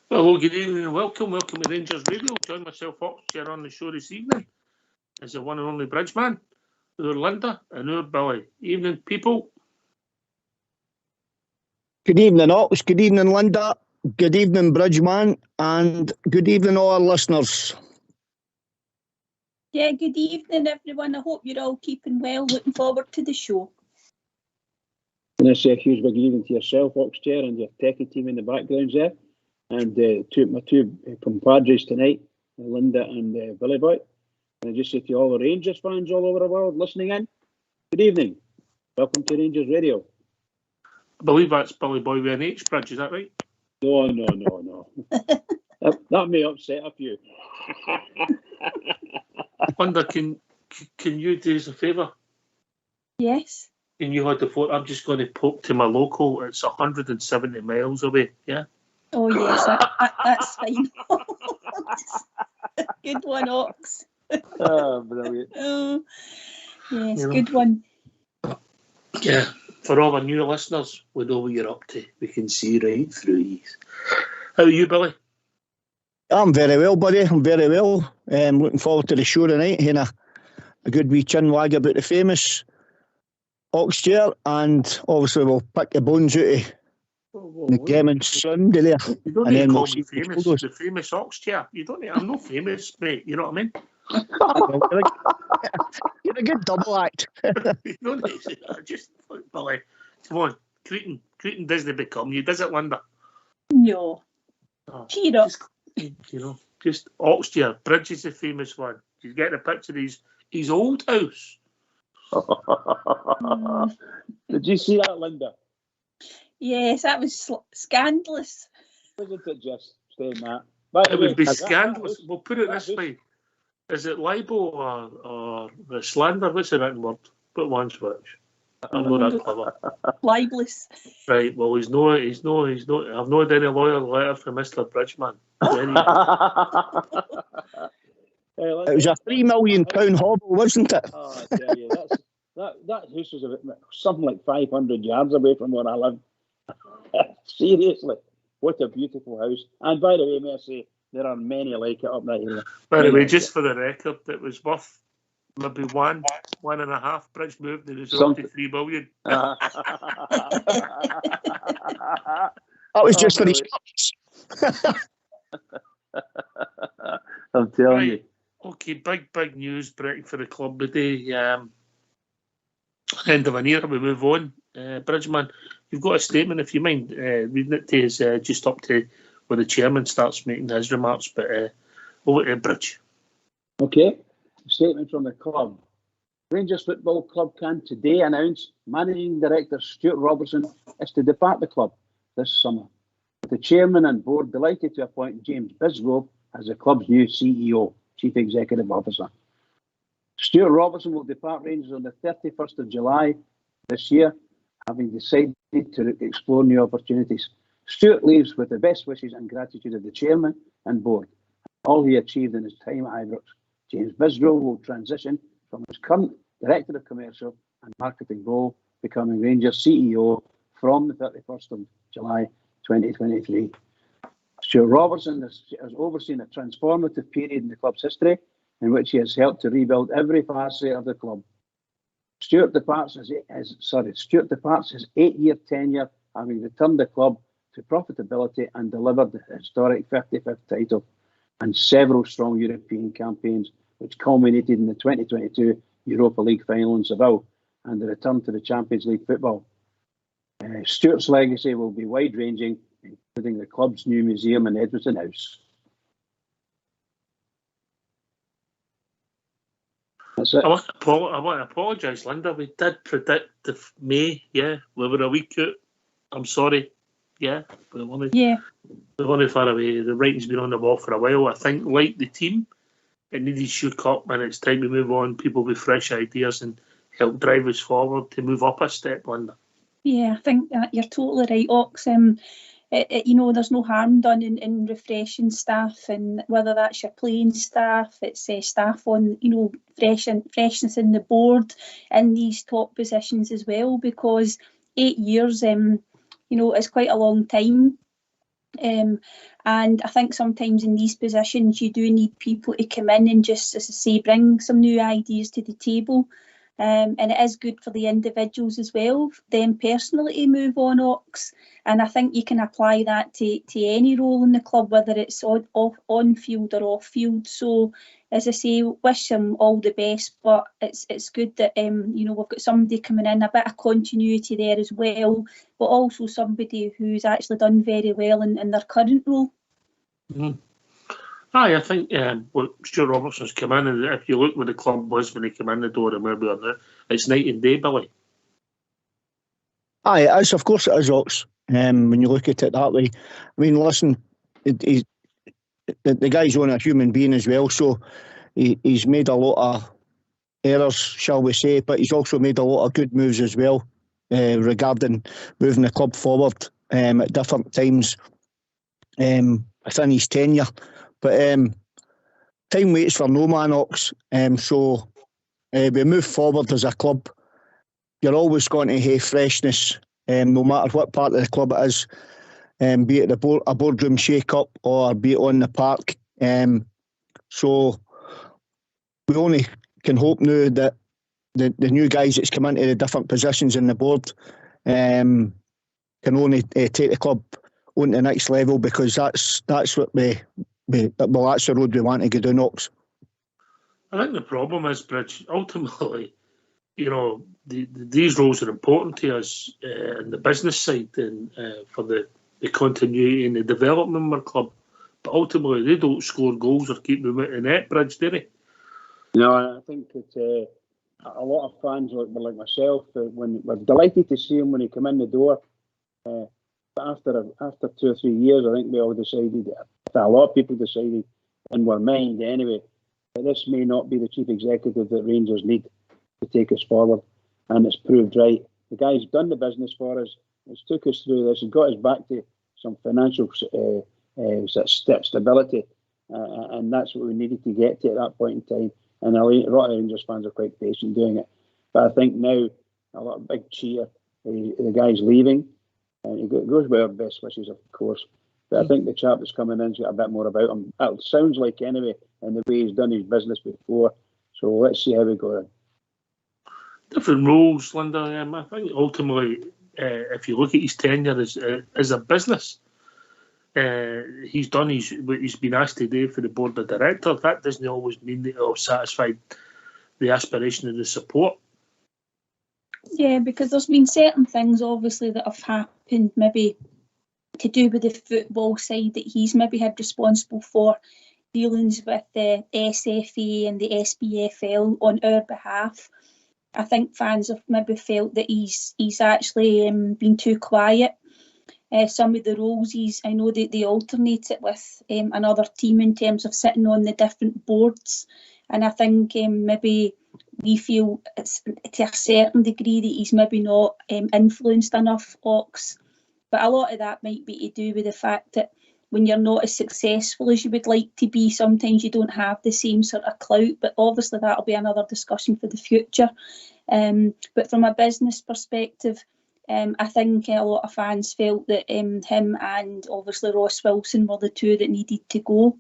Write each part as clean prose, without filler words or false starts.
Hello, good evening and welcome. Welcome to Rangers Radio. Join myself, Fox, here on the show this evening is the one and only Bridgeman, our Linda and our Billy. Evening, people. Good evening, Ox. Good evening, Linda. Good evening, Bridgeman. And good evening, all our listeners. Yeah, good evening, everyone. I hope you're all keeping well. Looking forward to the show. And I say a huge big evening to yourself, Ox Chair, and your techie team in the background there. And my two compadres tonight, Linda and Billy Boy. And I just say to all the Rangers fans all over the world listening in, good evening. Welcome to Rangers Radio. I believe that's Billy Boy with an H, Bridge, is that right? No. that may upset a few. Linda, can you do us a favour? Yes. Can you hold the phone? I'm just going to poke to my local. It's 170 miles away, yeah? Oh, yes, that's fine. Good one, Ox. Oh, brilliant. Oh, yes, good one. Yeah, for all our new listeners, we know what you're up to. We can see right through you. How are you, Billy? I'm very well, buddy. I'm very well. Looking forward to the show tonight. Having a good wee chin wag about the famous Ox Chair, and obviously we'll pick the bones out of the Gammon Sunday there. You don't And need then to we'll call me see famous, the famous Ox Chair. You don't need, I'm not famous, mate. You know what I mean? You're a good double act. You don't need to say that. Just, Billy, come on. Cretin doesn't become you, does it, Linda? No. Cheer up. Just Ox Chair. Bridge is the famous one. You get a picture of his old house. Did you see that, Linda? Yes, that was scandalous. Wasn't it just saying that? It would be scandalous. We'll put it this way. Is it libel or slander? What's the written word? Put one switch. I'm not that clever. Libelous. Right, well, he's no. I've not had any lawyer letter from Mr. Bridgeman. It was a £3 million hobble, wasn't it? Oh, I tell you, that house was about something like 500 yards away from where I live. Seriously, what a beautiful house. And by the way, may I say, there are many like it up that area. By the way, just for the record, it was worth maybe 1.5. Bridge moved and it was up to 3 million. That was just for his pups. I'm telling you. Okay, big news breaking for the club today. End of an era, we move on. Bridgeman, you've got a statement, if you mind reading it to us, just up to where the chairman starts making his remarks, but over to Bridge. Okay, statement from the club. Rangers Football Club can today announce Managing Director Stuart Robertson is to depart the club this summer, with the chairman and board delighted to appoint James Bisgrove as the club's new CEO, Chief Executive Officer. Stuart Robertson will depart Rangers on the 31st of July this year, having decided to explore new opportunities. Stuart leaves with the best wishes and gratitude of the chairman and board, all he achieved in his time at Ibrox. James Bisgrove will transition from his current Director of Commercial and Marketing role, becoming Rangers CEO from the 31st of July 2023. Stuart Robertson has overseen a transformative period in the club's history, in which he has helped to rebuild every facet of the club. Stuart departs his 8-year tenure, having returned the club to profitability and delivered the historic 55th title and several strong European campaigns, which culminated in the 2022 Europa League final in Seville and the return to the Champions League football. Stuart's legacy will be wide-ranging, including the club's new museum in Edmonton House. That's it. I want to apologise, Linda. We did predict the May, yeah. We were a week out. I'm sorry, yeah. We're only far away. The writing's been on the wall for a while. I think, like the team, it needed shook up, and it's time to move on. People with fresh ideas and help drive us forward to move up a step, Linda. Yeah, I think that you're totally right, Ox. There's no harm done in refreshing staff, and whether that's your playing staff, it's staff on, freshness in the board in these top positions as well, because 8 years, it's quite a long time. And I think sometimes in these positions you do need people to come in and just, as I say, bring some new ideas to the table. And it is good for the individuals as well, them personally, to move on Ox. And I think you can apply that to any role in the club, whether it's on field or off field. So, as I say, wish them all the best. But it's good that we've got somebody coming in, a bit of continuity there as well, but also somebody who's actually done very well in their current role. Mm-hmm. Aye, I think Stuart Robertson's come in, and if you look where the club was when he came in the door and where we are now, it's night and day, Billy. Aye, it is, of course it is, Ox. When you look at it that way. I mean, listen, the guy's only a human being as well, so he's made a lot of errors, shall we say, but he's also made a lot of good moves as well regarding moving the club forward at different times within his tenure. But time waits for no man, Ox. So we move forward as a club. You're always going to have freshness, no matter what part of the club it is, be it a boardroom shake-up or be it on the park. So we only can hope now that the new guys that's come into the different positions in the board can only take the club on to the next level, because that's what that's the road we want to go down, Ox. I think the problem is, Bridge, ultimately, these roles are important to us in the business side and for the continuity and the development of our club. But ultimately, they don't score goals or keep them at the net, Bridge, do they? No, I think that a lot of fans like myself, when we're delighted to see him when he came in the door. But after 2 or 3 years, I think we all decided, a lot of people decided in their mind anyway, that this may not be the chief executive that Rangers need to take us forward, and it's proved right. The guy's done the business for us. It's took us through this and got us back to some financial stability, and that's what we needed to get to at that point in time. And a lot of Rangers fans are quite patient doing it. But I think now a lot of big cheer. The guy's leaving, and it goes with our best wishes, of course. But I think the chap that's coming in's got a bit more about him. It sounds like anyway, and the way he's done his business before. So let's see how we go on. Different roles, Linda. I think ultimately, if you look at his tenure as a business, he's done what he's been asked to do for the board of directors. That doesn't always mean that it'll satisfy the aspiration and the support. Yeah, because there's been certain things obviously that have happened, maybe to do with the football side, that he's maybe had responsible for dealings with the SFA and the SBFL on our behalf. I think fans have maybe felt that he's actually been too quiet. Some of the roles I know that they alternate it with another team in terms of sitting on the different boards, and I think maybe we feel it's to a certain degree that he's maybe not influenced enough, Ox. But a lot of that might be to do with the fact that when you're not as successful as you would like to be, sometimes you don't have the same sort of clout. But obviously that'll be another discussion for the future. But from a business perspective, I think a lot of fans felt that him and obviously Ross Wilson were the two that needed to go.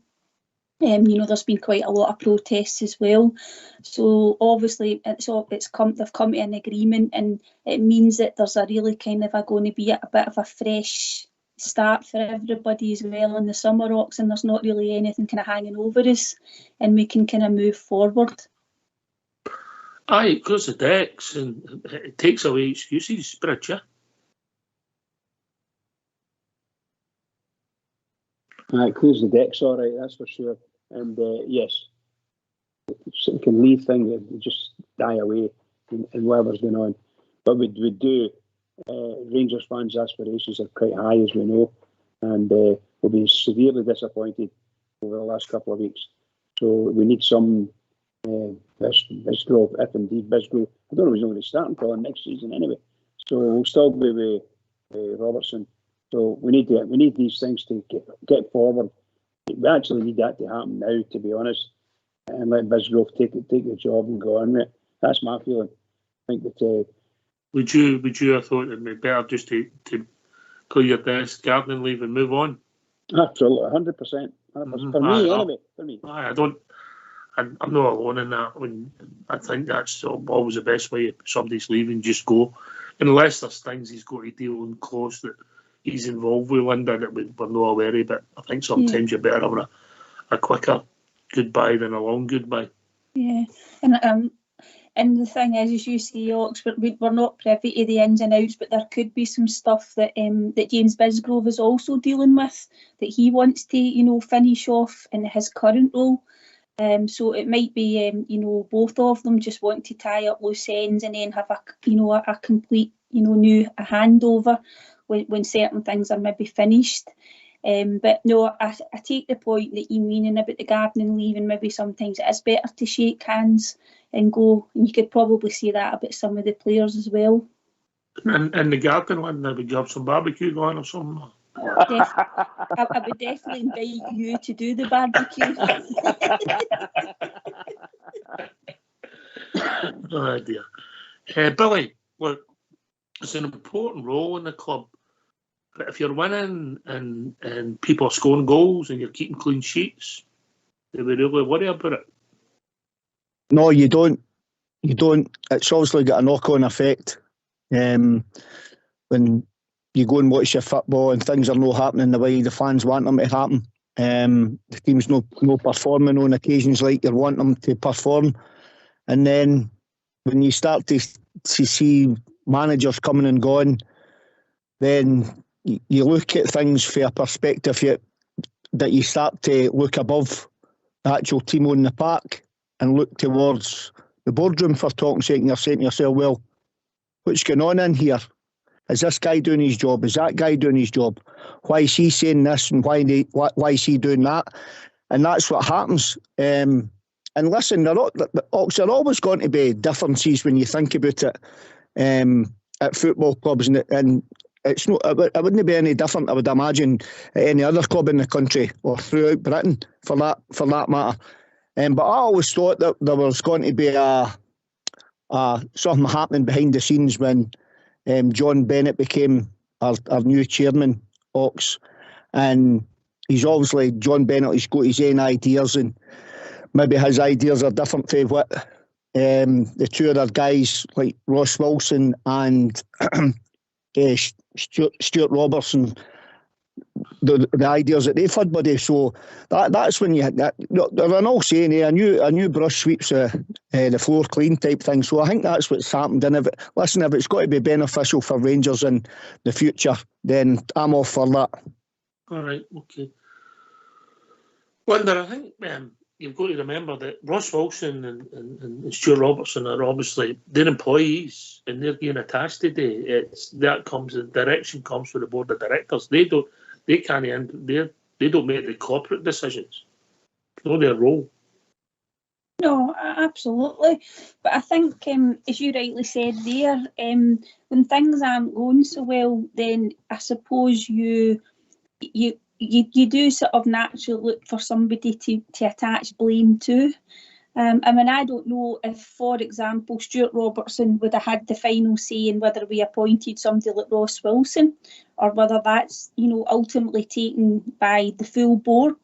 There's been quite a lot of protests as well. So obviously they've come to an agreement, and it means that there's a really kind of going to be a bit of a fresh start for everybody as well in the summer, Ox, and there's not really anything kind of hanging over us, and we can kind of move forward. Aye, it goes the decks and it takes away excuses, Bridge, yeah? It clears the decks all right, that's for sure. And yes, it can leave things that just die away in whatever's going on. But we do, Rangers fans' aspirations are quite high, as we know, and we'll be severely disappointed over the last couple of weeks. So we need some Bisgrove, if indeed Bisgrove. I don't know if he's going to start until next season anyway. So we'll still be with Robertson. So we need these things to get forward. We actually need that to happen now, to be honest, and let Bisgrove take the job and go on with it. That's my feeling. I think that. Would you have thought it would be better just to clear your desk, garden leave, and move on? Absolutely, 100%. For me, anyway. For me. I'm not alone in that. When I think that's always the best way. If somebody's leaving, just go. Unless there's things he's got to deal in close that he's involved with, Linda, that we're not aware of. But I think sometimes you're better having a quicker goodbye than a long goodbye. Yeah, and the thing is, as you say, Oxford, we're not privy to the ins and outs, but there could be some stuff that that James Bisgrove is also dealing with that he wants to, finish off in his current role. So it might be, both of them just want to tie up loose ends and then have a complete, new handover when certain things are maybe finished. But no, I take the point that you mean about the gardening leave, and maybe sometimes it is better to shake hands and go. And you could probably say that about some of the players as well. And the garden one, would you have some barbecue going or something? I would definitely invite you to do the barbecue. Oh dear. Billy, look, it's an important role in the club. But if you're winning and people are scoring goals and you're keeping clean sheets, do we really worry about it? No, you don't. You don't. It's obviously got a knock-on effect. When you go and watch your football and things are not happening the way the fans want them to happen, the team's no performing on occasions like you want them to perform, and then when you start to see managers coming and going, then you look at things from a perspective that you start to look above the actual team on the park and look towards the boardroom for talking sake, and you're saying to yourself, well, what's going on in here? Is this guy doing his job? Is that guy doing his job? Why is he saying this and why is he doing that? And that's what happens. And listen, there are always going to be differences when you think about it at football clubs, and it's not. It wouldn't be any different, I would imagine, at any other club in the country or throughout Britain, for that matter. But I always thought that there was going to be something happening behind the scenes when John Bennett became our new chairman, Ox, and John Bennett has got his own ideas, and maybe his ideas are different to what the two other guys like Ross Wilson and Stuart Robertson, the ideas that they've had, buddy. So that's when there's an old saying, a new brush sweeps the floor clean type thing. So I think that's what's happened. And if it's got to be beneficial for Rangers in the future, then I'm all for that. All right, okay. Linda, I think you've got to remember that Ross Wilson and Stuart Robertson are obviously, they're employees and they're being attached today. The direction comes from the board of directors. They don't make the corporate decisions. It's not their role. No, absolutely. But I think, as you rightly said there, when things aren't going so well, then I suppose you do sort of naturally look for somebody to attach blame to. I mean, I don't know if, for example, Stuart Robertson would have had the final say in whether we appointed somebody like Ross Wilson, or whether that's, ultimately taken by the full board.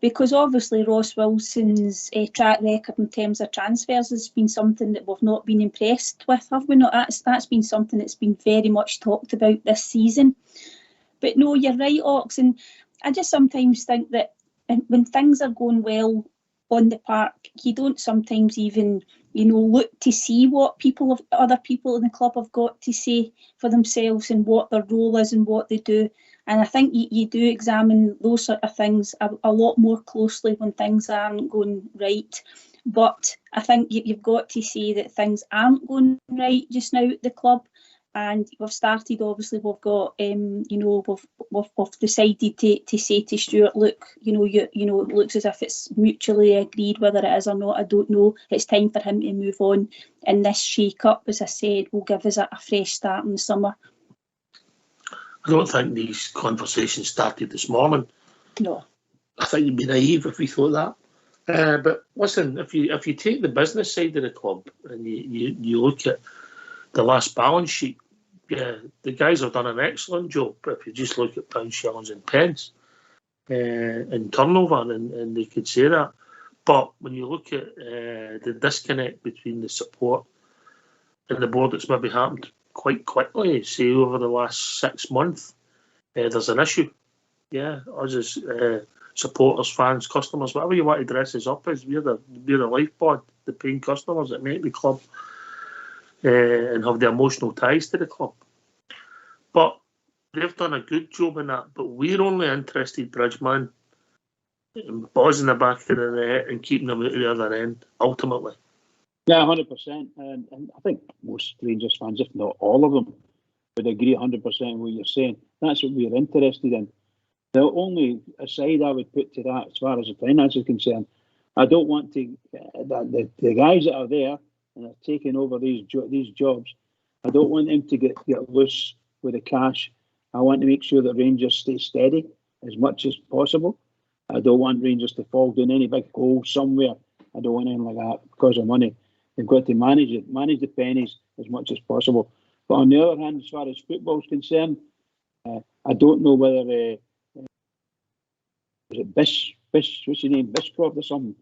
Because obviously Ross Wilson's track record in terms of transfers has been something that we've not been impressed with, have we not? That's been something that's been very much talked about this season. But no, you're right, Ox, and I just sometimes think that when things are going well on the park, you don't sometimes even, look to see what other people in the club have got to say for themselves and what their role is and what they do. And I think you do examine those sort of things a lot more closely when things aren't going right. But I think you've got to say that things aren't going right just now at the club. And we've started, obviously, we've got, we've decided to say to Stuart, look, it looks as if it's mutually agreed, whether it is or not, I don't know. It's time for him to move on. And this shake-up, as I said, will give us a fresh start in the summer. I don't think these conversations started this morning. No. I think you'd be naive if we thought that. But listen, if you take the business side of the club and you look at the last balance sheet, yeah, the guys have done an excellent job. If you just look at pounds, shillings and pence, in turnover, and they could say that. But when you look at the disconnect between the support and the board, that's maybe happened quite quickly, say over the last 6 months, there's an issue. Yeah, us as supporters, fans, customers, whatever you want to dress us up as, we're the lifeblood, the paying customers that make the club and have the emotional ties to the club. But they've done a good job in that. But we're only interested, Bridgeman, in buzzing the back of the net and keeping them out of the other end, ultimately. Yeah, 100%. And I think most Rangers fans, if not all of them, would agree 100% with what you're saying. That's what we're interested in. The only aside I would put to that, as far as the finance is concerned, I don't want to the guys that are there and are taking over these jobs. I don't want them to get loose with the cash. I want to make sure that Rangers stay steady as much as possible. I don't want Rangers to fall down any big hole somewhere. I don't want anything like that because of money. They've got to manage the pennies as much as possible. But on the other hand, as far as football is concerned, I don't know whether is it what's his name? Biscroft or something?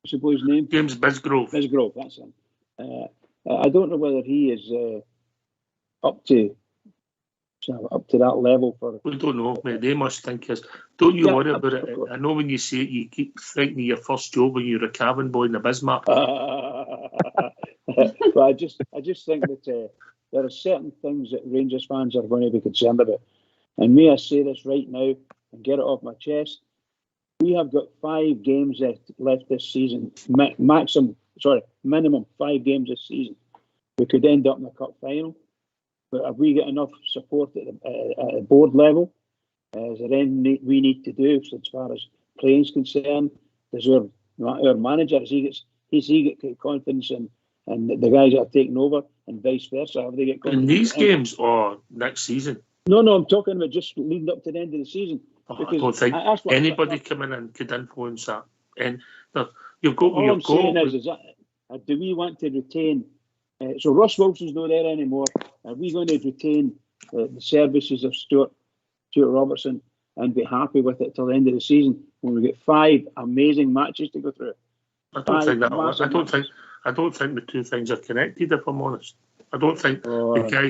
What's the boy's name? James Bisgrove. Bisgrove, that's him. I don't know whether he is up to that level for. We don't know, mate. They must think is. Don't you worry about it. I know when you say it, you keep thinking of your first job when you're a cabin boy in the Bismarck. But I just think that there are certain things that Rangers fans are going to be concerned about. And may I say this right now and get it off my chest? We have got 5 games left this season. Minimum 5 games this season. We could end up in the cup final. But have we got enough support at the board level? Is there anything we need to do as far as playing is concerned? Does our manager, has he get confidence in the guys that are taking over, and vice versa? Have they get confidence in these games or next season? No, I'm talking about just leading up to the end of the season. I don't think anybody coming in could influence that. And you've got all I'm saying is that do we want to retain? So Ross Wilson's not there anymore. Are we going to retain the services of Stuart Robertson and be happy with it till the end of the season when we get 5 amazing matches to go through? I don't think the two things are connected, if I'm honest. I don't think the guy,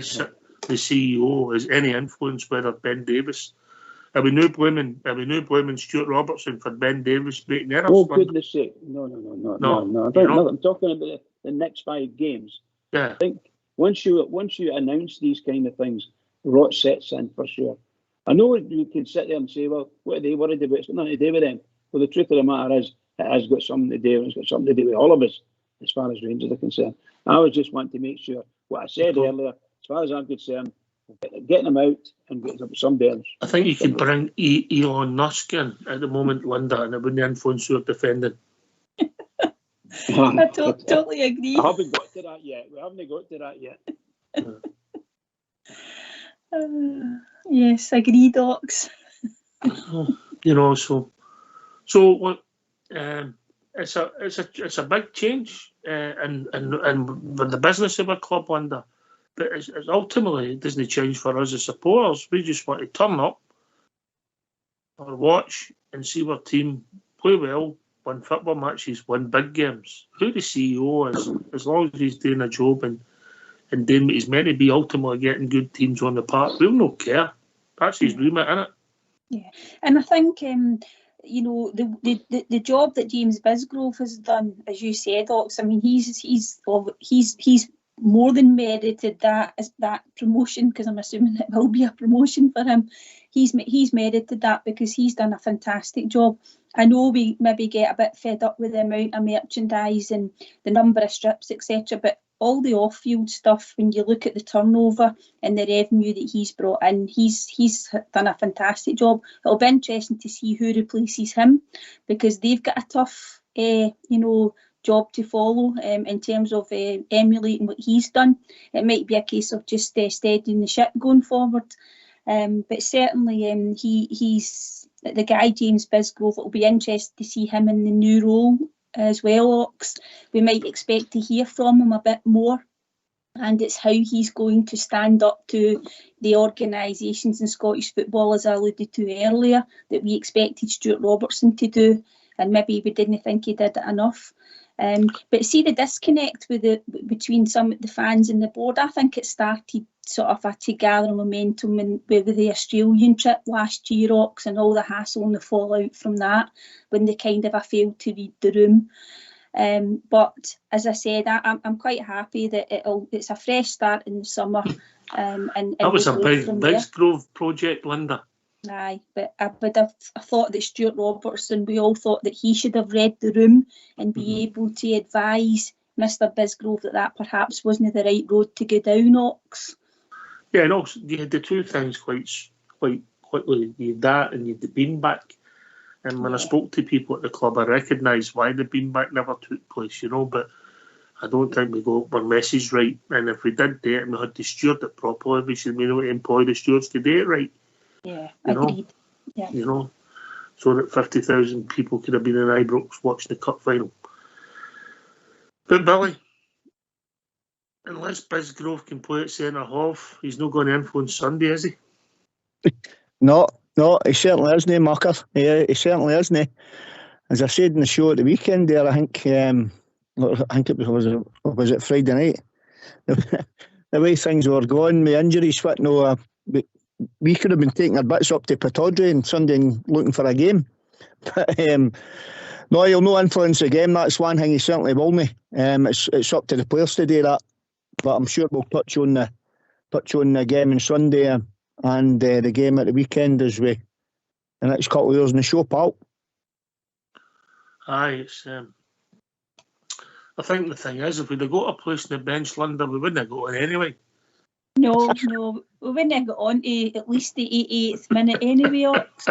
the CEO, has any influence whether Ben Davis. Are we now blaming Stuart Robertson for Ben Davis breaking errors? Oh, goodness sake. No. I'm talking about the next 5 games. Yeah. I think once you announce these kind of things, rot sets in for sure. I know you can sit there and say, well, what are they worried about? It's got nothing to do with them. Well, the truth of the matter is, it has got something to do, and it's got something to do with all of us, as far as Rangers are concerned. I always just want to make sure, what I said earlier, as far as I'm concerned, getting them out and getting them somebody else. I think you can bring Elon Musk in at the moment, Linda, and it wouldn't influence your defending. I totally agree. I haven't got to that yet. We haven't got to that yet. Yes, agree, Docs. So what? It's a big change, and with the business of a club, Linda. But it's ultimately, it doesn't change for us as supporters. We just want to turn up or watch and see our team play well, win football matches, win big games. Who the CEO is, as long as he's doing a job and doing what he's meant to be, ultimately getting good teams on the park, we'll not care. That's his remit, isn't it? Yeah, and I think the job that James Bisgrove has done, as you said, Ox. I mean, he's more than merited that promotion, because I'm assuming it will be a promotion for him. He's merited that because he's done a fantastic job. I know we maybe get a bit fed up with the amount of merchandise and the number of strips, etc. But all the off-field stuff, when you look at the turnover and the revenue that he's brought in, he's done a fantastic job. It'll be interesting to see who replaces him, because they've got a tough, job to follow in terms of emulating what he's done. It might be a case of just steadying the ship going forward. But certainly he's the guy, James Bisgrove. It'll be interesting to see him in the new role as well, Ox. We might expect to hear from him a bit more and it's how he's going to stand up to the organisations in Scottish football, as I alluded to earlier, that we expected Stuart Robertson to do, and maybe we didn't think he did it enough. But see the disconnect between some of the fans and the board. I think it started sort of to gather momentum with the Australian trip last year, Ox, and all the hassle and the fallout from that, when they kind of failed to read the room. But as I said, I'm quite happy that it's a fresh start in the summer. And that was a big Grove project, Linda. Aye, but I thought that Stuart Robertson, we all thought that he should have read the room and be able to advise Mr. Bisgrove that perhaps wasn't the right road to go down, Ox. Yeah, and also you had the two things quite quickly. You had that and you had the beanbag. And when I spoke to people at the club, I recognised why the beanbag never took place, but I don't think we got our message right. And if we did do it and we had to steward it properly, we should be able to employ the stewards to do it right. Yeah, agreed. Yeah. So that 50,000 people could have been in Ibrox watching the cup final. But Billy, unless Bisgrove can play at centre half, he's not going to influence Sunday, is he? No, he certainly isn't, Mucker. Yeah, he certainly isn't. As I said in the show at the weekend there, I think it was it Friday night. The way things were going, my injuries, we could have been taking our bits up to Pittodrie on Sunday and looking for a game. But no, he'll no influence the game. That's one thing he certainly will me. It's up to the players to do that. But I'm sure we'll touch on the game on Sunday and the game at the weekend as we the next couple of years in the show, pal. Aye, it's. I think the thing is, if we'd have got a place in the bench, Linda, we wouldn't have got on anyway. No, we wouldn't have got on to at least the 88th minute anyway, Ox.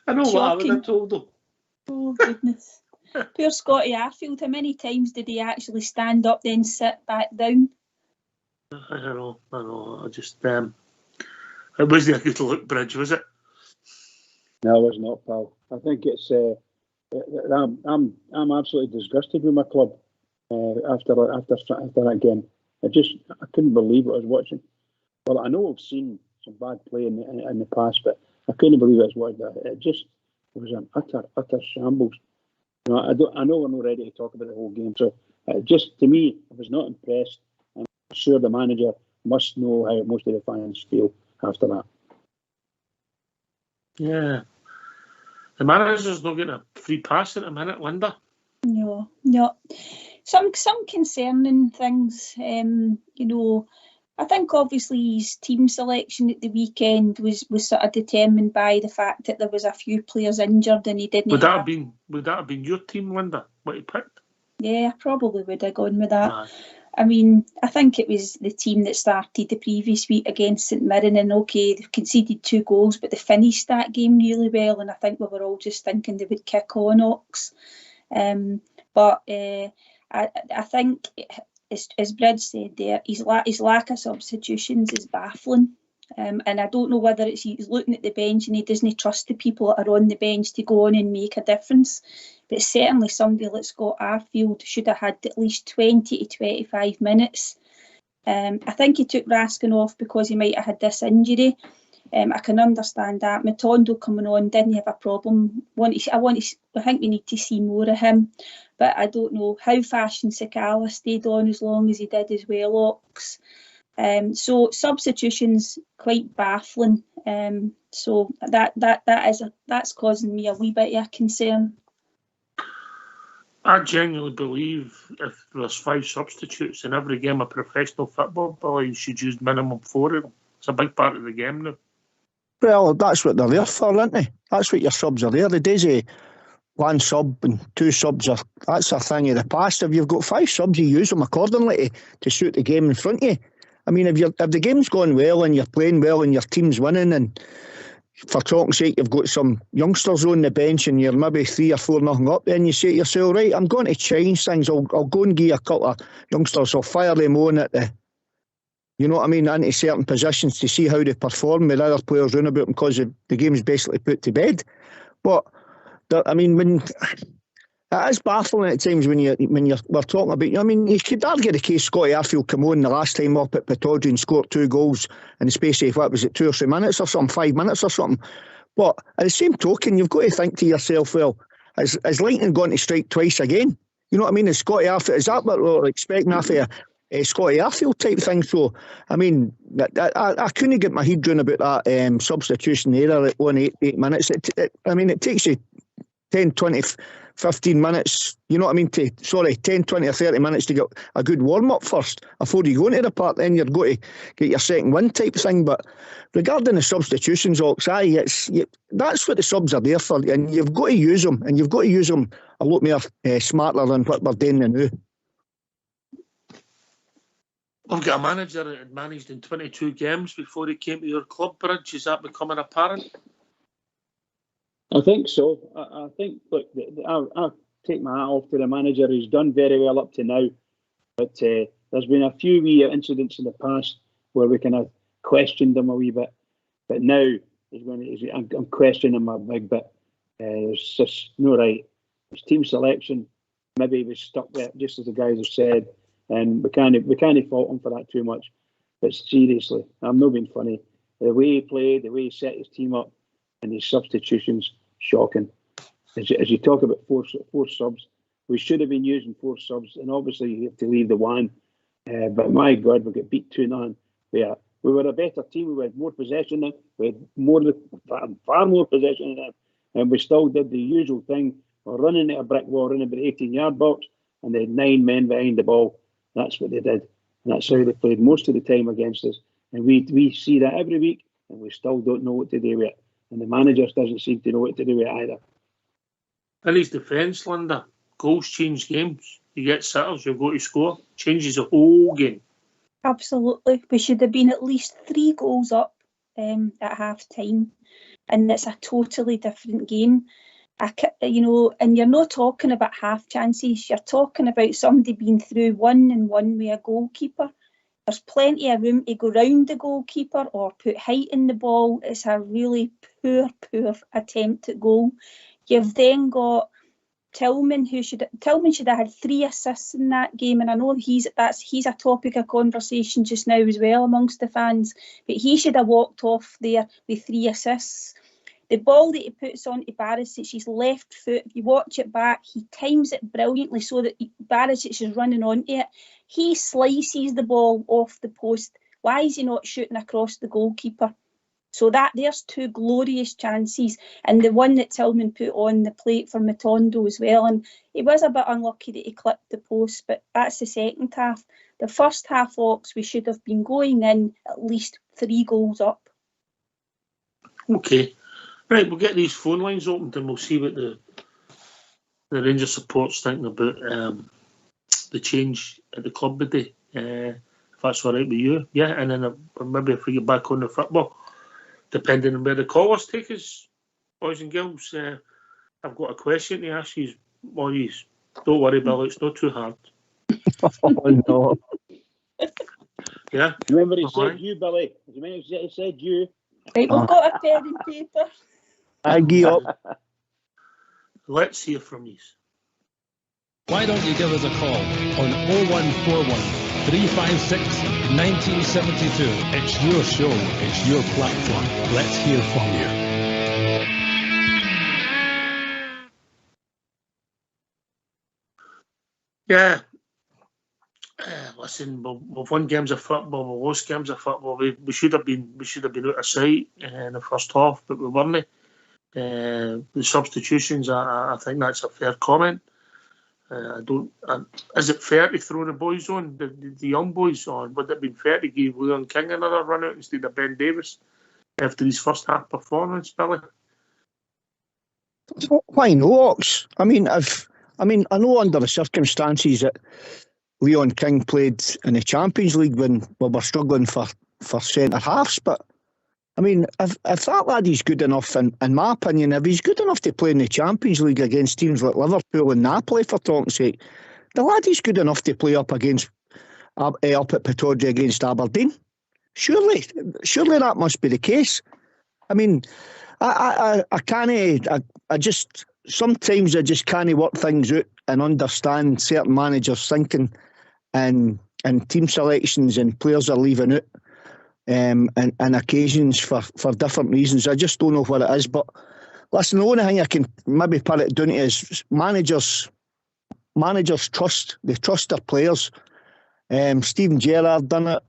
I know. Shocking. What I would have told them. Oh, goodness. Poor Scotty Arfield, how many times did he actually stand up then sit back down? I know. I just, it wasn't a good look bridge, was it? No, it was not, pal. I think it's, I'm absolutely disgusted with my club after that game. I couldn't believe what I was watching. Well, I know I've seen some bad play in the past, but I couldn't believe it was what it was an utter shambles. I know we're not ready to talk about the whole game, so to me, I was not impressed. I'm sure the manager must know how most of the fans feel after that. Yeah. The manager's not getting a free pass at the minute, Linda. No. Some concerning things. I think obviously his team selection at the weekend was sort of determined by the fact that there was a few players injured and he didn't. Would that have been your team, Linda? What he picked? Yeah, I probably would have gone with that. Nah. I mean, I think it was the team that started the previous week against St Mirren, and okay, they've conceded 2 goals, but they finished that game really well, and I think we were all just thinking they would kick on, Ox. But I think, as Bridge said there, his lack of substitutions is baffling. And I don't know whether it's he's looking at the bench and he doesn't trust the people that are on the bench to go on and make a difference. But certainly somebody like Scott Arfield should have had at least 20 to 25 minutes. I think he took Raskin off because he might have had this injury. I can understand that. Matondo coming on didn't have a problem. I think we need to see more of him. But I don't know how Fashion Sakala stayed on as long as he did as well, Ox. So substitutions quite baffling. So that's causing me a wee bit of a concern. I genuinely believe if there's 5 substitutes in every game of professional football, Billy, you should use minimum 4 of them. It's a big part of the game now. Well, that's what they're there for, isn't they? That's what your subs are there. The days of 1 sub and 2 subs, that's a thing of the past. If you've got 5 subs, you use them accordingly to suit the game in front of you. I mean, if the game's going well and you're playing well and your team's winning, and for talk's sake, you've got some youngsters on the bench and you're maybe 3 or 4 nothing up, then you say to yourself, right, I'm going to change things. I'll go and give a couple of youngsters, I'll fire them on at into certain positions to see how they perform with other players round about them, because the game's basically put to bed. But, I mean, when It is baffling at times when we're talking about. I mean, you could argue the case Scotty Arfield came on the last time up at Pittodrie and scored 2 goals in the space of, what was it, 2 or 3 minutes or something, 5 minutes or something. But at the same token, you've got to think to yourself, well, is Lightning going to strike twice again? You know what I mean? Is Scotty Arfield, is that what we're expecting after a Scotty Arfield type thing? So, I mean, I couldn't get my head round about that substitution error at 8 minutes. It takes you 10, 20, 15 minutes, you know what I mean, 10, 20 or 30 minutes to get a good warm-up first before you go into the park, then you're going to get your second win type thing. But regarding the substitutions, Ox, that's what the subs are there for, and you've got to use them, and you've got to use them a lot more smarter than what we're doing now. I've got a manager that had managed in 22 games before he came to your club, Bridge. Is that becoming apparent? I think so. I think, look, I'll take my hat off to the manager. He's done very well up to now. But there's been a few wee incidents in the past where we kind of questioned him a wee bit. But now I'm questioning him a big bit. It's just no right. His team selection, maybe he was stuck with it, just as the guys have said. And we can't fault him for that too much. But seriously, I'm not being funny. The way he played, the way he set his team up, and his substitutions, shocking. As you talk about four subs, we should have been using 4 subs, and obviously you have to leave the one. But my God, we got beat 2-0. We were a better team. We had more possession than we had far more possession than them, and we still did the usual thing. We're running at a brick wall, running about the 18-yard box, and they had 9 men behind the ball. That's what they did, and that's how they played most of the time against us. And we see that every week, and we still don't know what to do with it. And the manager doesn't seem to know what to do with it either. In his defence, Linda, goals change games. You get sitters, you've got to score. Changes the whole game. Absolutely. We should have been at least 3 goals up at half time. And it's a totally different game. And you're not talking about half chances. You're talking about somebody being through 1-1 with a goalkeeper. There's plenty of room to go round the goalkeeper or put height in the ball. It's a really poor attempt at goal. You've then got Tillman, Tillman should have had 3 assists in that game, and I know he's a topic of conversation just now as well amongst the fans. But he should have walked off there with 3 assists. The ball that he puts onto Barisic's left foot, if you watch it back, he times it brilliantly so that Barisic is running onto it. He slices the ball off the post. Why is he not shooting across the goalkeeper? So there's 2 glorious chances, and the one that Tillman put on the plate for Matondo as well. And he was a bit unlucky that he clipped the post, but that's the second half. The first half, Ox, we should have been going in at least 3 goals up. Okay. Right, we'll get these phone lines opened and we'll see what the Rangers support's thinking about the change at the club today. If that's all right with you. Yeah, and then maybe if we get back on the football, depending on where the callers take us, boys and girls. I've got a question to ask you, boys. Don't worry, Bill, it's not too hard. Oh, no. Yeah? Remember he said you, Billy. Remember he said you. Right, we've got a pen and paper. I give up. Let's hear from you. Why don't you give us a call on 0141 356 1972. It's your show, it's your platform. Let's hear from you. Yeah. Listen, we've won games of football, we've lost games of football. We should have been out of sight in the first half, but we weren't. The substitutions, I think that's a fair comment. Is it fair to throw the boys on, the young boys on? Would it have been fair to give Leon King another run out instead of Ben Davis after his first half performance, Billy? Why not, Ox? I know under the circumstances that Leon King played in the Champions League when we were struggling for centre halves, but if that lad is good enough, in my opinion, if he's good enough to play in the Champions League against teams like Liverpool and Napoli, for talk's sake, the lad is good enough to play up at Pittodrie against Aberdeen. Surely that must be the case. I sometimes I just can't work things out and understand certain managers' thinking and team selections, and players are leaving out and occasions for different reasons. I just don't know what it is. But listen, the only thing I can maybe put it down to is managers trust. They trust their players. Steven Gerrard done it,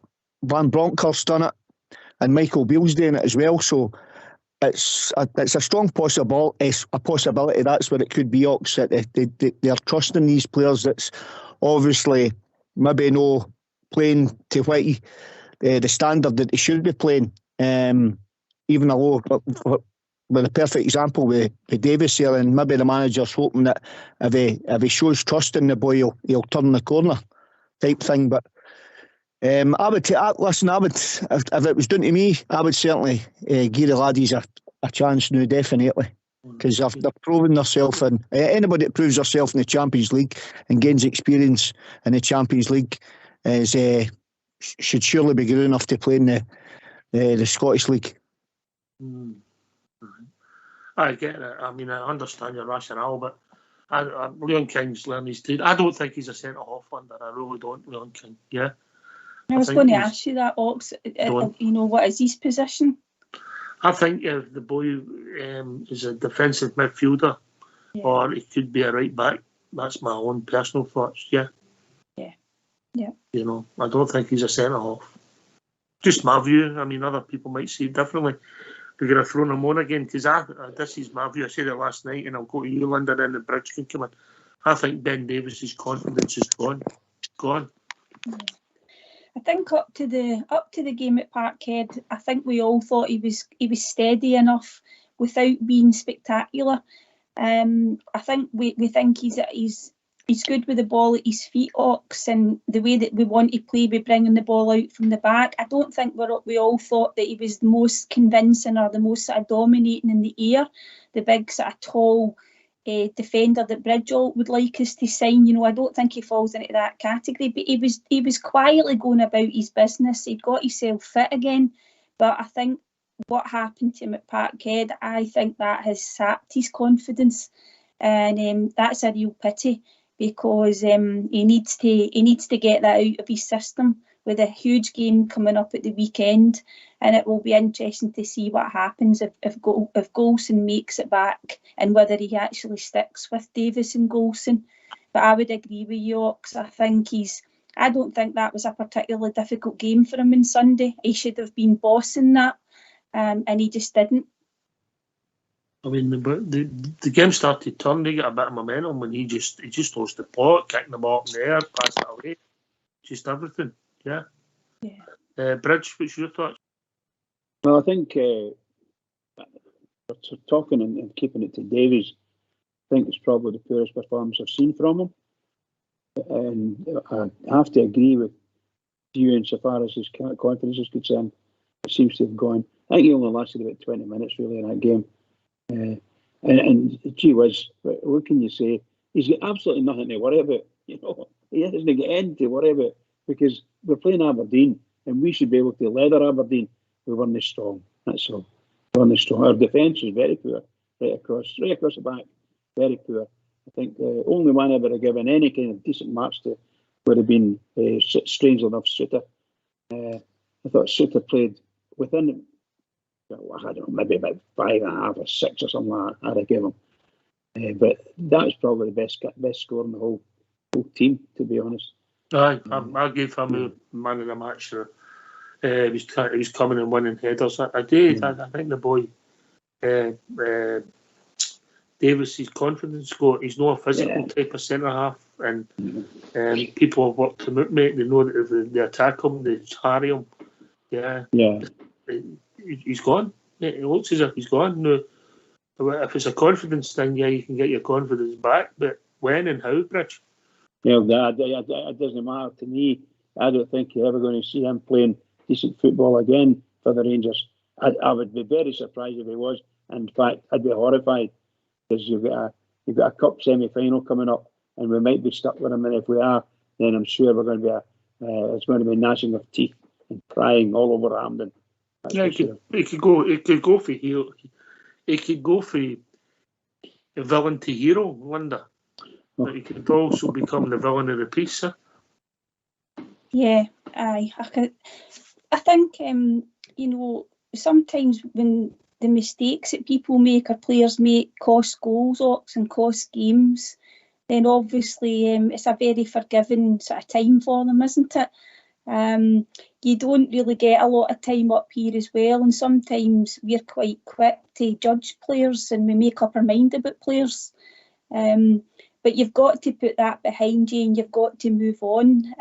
Van Bronckhorst done it, and Michael Beale's doing it as well. So it's a strong possibility. That's what it could be, Ox, that they're trusting these players. That's obviously maybe no playing to what the standard that they should be playing. Even though, with a perfect example with Davis here, and maybe the manager's hoping that if he shows trust in the boy, he'll turn the corner type thing. But I would listen. If it was down to me, I would certainly give the laddies a chance now, definitely, because they're proving themselves. And anybody that proves themselves in the Champions League and gains experience in the Champions League should surely be good enough to play in the Scottish League. I get it. I mean, I understand your rationale, but Leon King's learned his trade. I don't think he's a centre half under. I really don't, Leon King. Yeah. I was going to ask you that, Ox. What is his position? I think the boy is a defensive midfielder, or he could be a right back. That's my own personal thoughts. Yeah. I don't think he's a centre half. Just my view. I mean, other people might see it differently. We're going to throw him on again, because this is my view. I said it last night, and I'll go to you, Linda, and the Bridge can come in. I think Ben Davies's confidence is gone. I think up to the game at Parkhead, I think we all thought he was steady enough without being spectacular. I think we think he's good with the ball at his feet, Ox, and the way that we want to play by bringing the ball out from the back. I don't think we all thought that he was the most convincing or the most sort of dominating in the air, the big sort of tall defender that Bridgell would like us to sign. I don't think he falls into that category, but he was quietly going about his business. He'd got himself fit again, but I think what happened to him at Parkhead, I think that has sapped his confidence, and that's a real pity, because he needs to get that out of his system with a huge game coming up at the weekend, and it will be interesting to see what happens if Golson makes it back and whether he actually sticks with Davis and Golson. But I would agree with you, Ox. I don't think that was a particularly difficult game for him on Sunday. He should have been bossing that, and he just didn't. I mean, the game started to turn. They got a bit of momentum when he just lost the pot, kicking the ball in the air, passed it away, just everything. Yeah. Bridge, what's your thoughts? Well, I think talking and keeping it to Davies, I think it's probably the poorest performance I've seen from him. And I have to agree with you insofar as his confidence is concerned. It seems to have gone. I think he only lasted about 20 minutes really in that game. And gee whiz, what can you say? He's got absolutely nothing to worry about. He doesn't get anything to worry about, because we're playing Aberdeen and we should be able to leather Aberdeen. We weren't as strong. That's all. We weren't as strong. Our defence is very poor, right across the back, very poor. I think the only one I would have given any kind of decent marks to would have been, strangely enough, Suter. I thought Suter played within, I don't know, maybe about 5.5 or 6 or something like that I'd have given him. But that was probably the best score in the whole team, to be honest. I gave him a man of the match. So, he was coming and winning headers. I did. I think the boy Davis, his confidence got. He's not a physical type of centre half, and people have worked him out, mate. They know that if they attack him, they harry him. Yeah. He's gone. It looks as if he's gone. No, if it's a confidence thing, you can get your confidence back. But when and how, Bridge? That doesn't matter to me. I don't think you're ever going to see him playing decent football again for the Rangers. I would be very surprised if he was. In fact, I'd be horrified, because you've got a cup semi-final coming up, and we might be stuck with him. And if we are, then I'm sure we're going to be it's going to be gnashing of teeth and crying all over Hampden. It could go for heel. It could go for villain to hero, Linda. But he could also become the villain of the piece, sir. Yeah, aye. I think, sometimes when the mistakes that people make or players make cost goals, and cost games, then obviously it's a very forgiving sort of time for them, isn't it? You don't really get a lot of time up here as well, and sometimes we're quite quick to judge players and we make up our mind about players. But you've got to put that behind you and you've got to move on.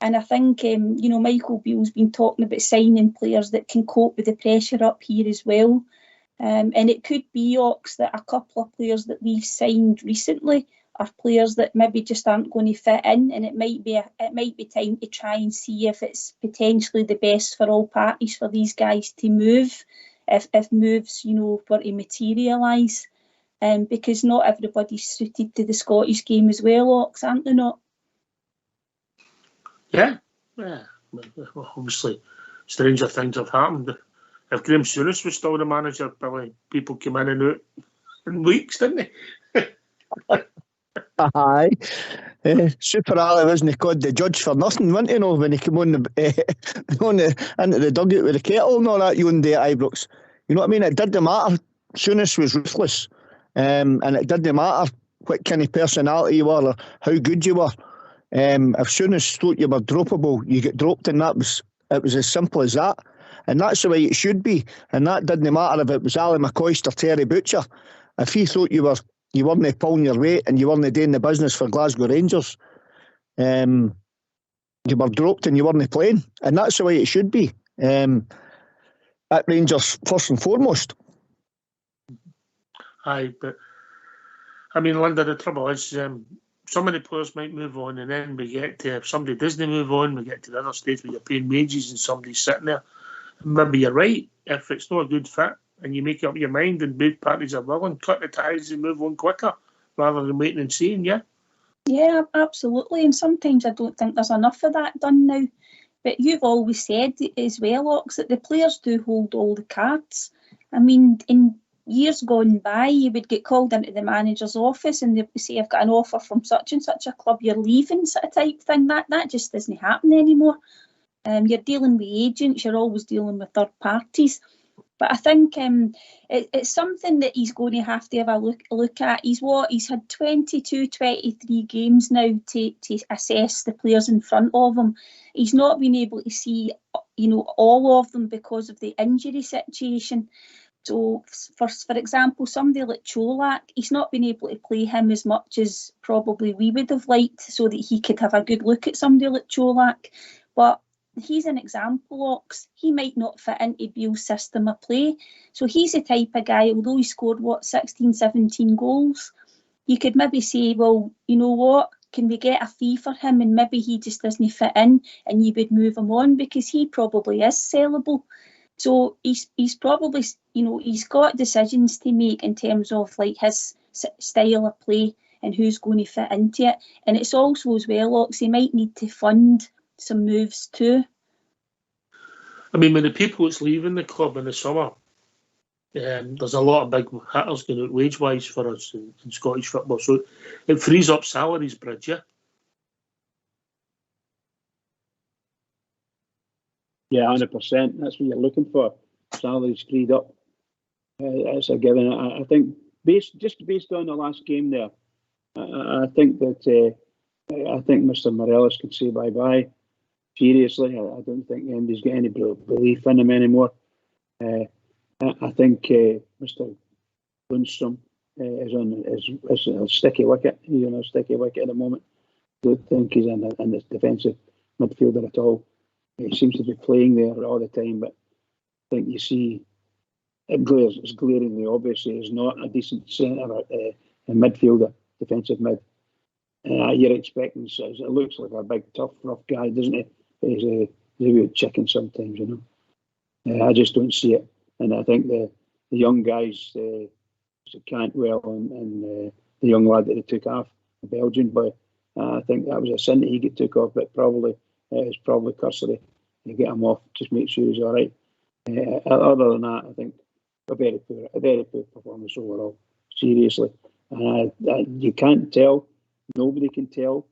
And I think, Michael Beale's been talking about signing players that can cope with the pressure up here as well. And it could be, Ox, that a couple of players that we've signed recently are players that maybe just aren't going to fit in, and it might be time to try and see if it's potentially the best for all parties for these guys to move, if moves, were to materialise. Because not everybody's suited to the Scottish game as well, Ox, aren't they not? Yeah. Well, obviously, stranger things have happened. If Graham Souness was still the manager, Billy, people came in and out in weeks, didn't they? Aye. Super Ali wasn't called the judge for nothing, wasn't he, when he came on into the dugout with the kettle and all that one day at Ibrox. You know what I mean? It didn't matter. Souness was ruthless. And it didn't matter what kind of personality you were or how good you were. If Souness thought you were droppable, you get dropped, and it was as simple as that. And that's the way it should be. And that didn't matter if it was Ali McCoist or Terry Butcher. If he thought you weren't pulling your weight and you weren't doing the business for Glasgow Rangers, you were dropped and you weren't playing. And that's the way it should be. At Rangers, first and foremost. Aye, but I mean, Linda, the trouble is some of the players might move on, and then we get to, if somebody doesn't move on, we get to the other stage where you're paying wages and somebody's sitting there. And maybe you're right. If it's not a good fit and you make up your mind and both parties are willing, cut the ties and move on quicker rather than waiting and seeing, yeah? Yeah, absolutely. And sometimes I don't think there's enough of that done now. But you've always said as well, Ox, that the players do hold all the cards. I mean, in years gone by, you would get called into the manager's office and they would say, I've got an offer from such and such a club, you're leaving, sort of type thing. That just doesn't happen anymore. You're dealing with agents, you're always dealing with third parties. But I think it's something that he's going to have a look at. He's had 22, 23 games now to assess the players in front of him. He's not been able to see, all of them because of the injury situation. So, for example, somebody like Cholak, he's not been able to play him as much as probably we would have liked so that he could have a good look at somebody like Cholak. But he's an example, Ox. He might not fit into Beale's system of play. So he's the type of guy, although he scored, 16, 17 goals, you could maybe say, well, you know what, can we get a fee for him and maybe he just doesn't fit in and you would move him on because he probably is sellable. So he's probably, he's got decisions to make in terms of like his style of play and who's going to fit into it. And it's also as well, Ox, he might need to fund some moves too. I mean, when the people that's leaving the club in the summer, there's a lot of big hitters going out wage-wise for us in Scottish football. So it frees up salaries, Bridget. Yeah, 100%. That's what you're looking for. Salaries freed up. It's a given. I think based on the last game there, I think that Mr. Morelos could say bye-bye. Seriously, I don't think anybody's got any belief in him anymore. I think Mr. Lundstrom is a sticky wicket. He's on a sticky wicket at the moment. I don't think he's in the defensive midfielder at all. He seems to be playing there all the time, but I think you see it's glaringly obvious he's not a decent centre midfielder, defensive mid. You're expecting, it looks like a big, tough, rough guy, doesn't he? He's a bit chicken sometimes, I just don't see it. And I think the young guys, Cantwell and the young lad that they took off, the Belgian boy, I think that was a sin that he took off, but probably it's probably cursory. You get him off, just make sure he's all right. Other than that, I think a very poor performance overall. seriously. You can't tell, nobody can tell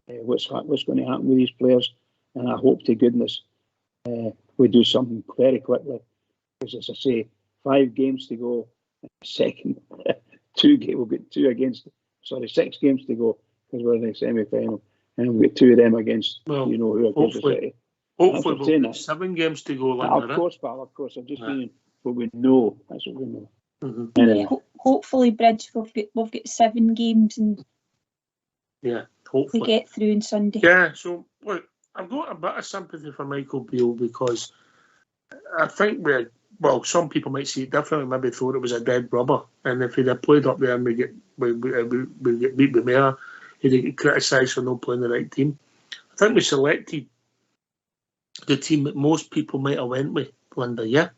what's going to happen with these players, and I hope to goodness we do something very quickly, because as I say, 5 games to go, second, 6 games to go, because we're in the semi-final, and we've got 2 of them against, who are hopefully we'll get 7 games to go. Of course, pal, of course. I'm just meaning what we know. That's what we know. Mm-hmm. Anyway. Hopefully, Bridge, we've got 7 games, and hopefully we get through on Sunday. Yeah, so look, I've got a bit of sympathy for Michael Beale, because I think some people might see it differently. Maybe thought it was a dead rubber, and if he'd have played up there and we get beat by Mayor, he'd get criticised for not playing the right team. I think we selected the team that most people might have went with, Linda. Yeah.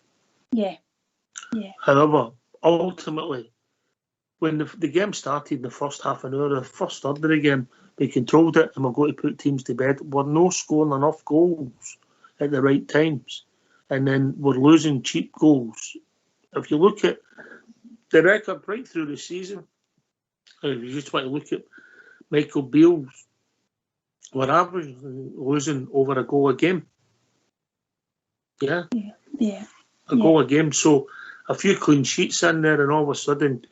However, ultimately, when the game started in the first half an hour, the first third of the game, we controlled it and we're going to put teams to bed. We're not scoring enough goals at the right times, and then we're losing cheap goals. If you look at the record right through the season, if you just want to look at Michael Beale's, we're averaging losing over a goal a game. Yeah. A goal a game. So a few clean sheets in there, and all of a sudden,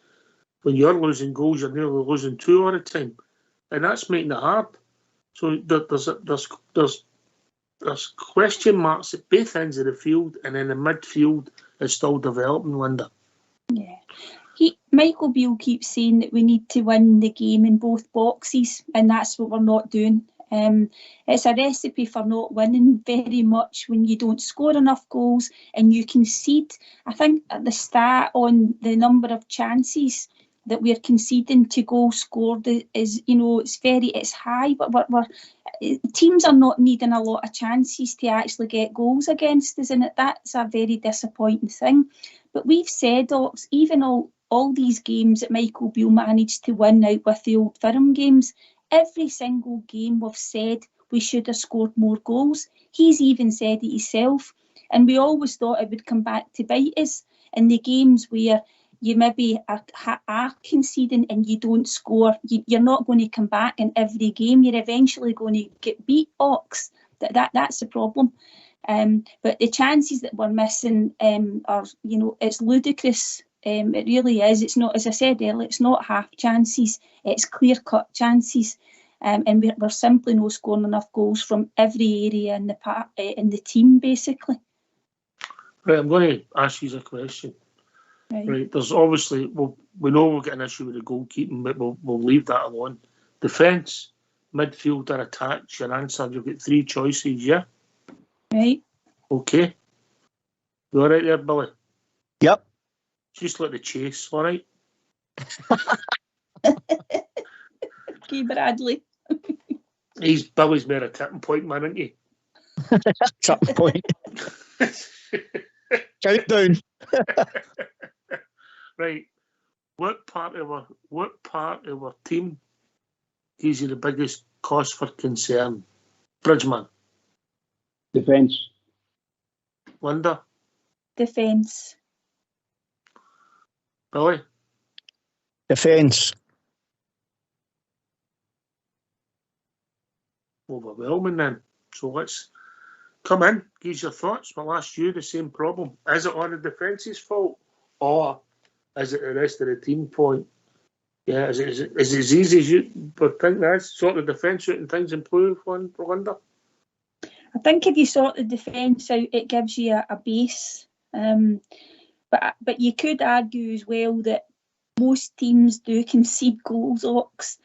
when you're losing goals, you're nearly losing 2 all the time, and that's making it hard. So there's question marks at both ends of the field, and in the midfield it's still developing, Linda. Yeah. Michael Beale keeps saying that we need to win the game in both boxes, and that's what we're not doing. It's a recipe for not winning very much when you don't score enough goals and you concede. I think at the stat on the number of chances that we're conceding to goals scored is, it's high, but teams are not needing a lot of chances to actually get goals against us, and that's a very disappointing thing. But we've said, Ox, even all these games that Michael Beale managed to win out with the Old Firm games, every single game we've said we should have scored more goals. He's even said it himself, and we always thought it would come back to bite us in the games where you maybe are conceding and you don't score. You're not going to come back in every game. You're eventually going to get beat, Ox. That's the problem. But the chances that we're missing are, it's ludicrous. It really is. It's not, as I said earlier, it's not half chances. It's clear-cut chances. And we're simply not scoring enough goals from every area in the team, basically. Right, I'm going to ask you a question. Right, there's obviously, we know we'll get an issue with the goalkeeping, but we'll leave that alone. Defence, midfield, or attack, your answer, you've got 3 choices, yeah? Right. Okay. You all right there, Billy? Yep. Just like the chase, all right? Okay, Bradley. Billy's made a tipping point, man, isn't he? Tipping point. Countdown. Right. What part of our team gives you the biggest cause for concern? Bridgeman. Defence. Linda. Defence. Billy. Defence. Overwhelming then. So let's come in, give your thoughts. We'll ask you the same problem. Is it on the defence's fault, or is it the rest of the team fault? Yeah, is it as easy as you would think that is? Sort the defence out and things improve, Linda? I think if you sort the defence out, it gives you a base. But you could argue as well that most teams do concede goals, Ox,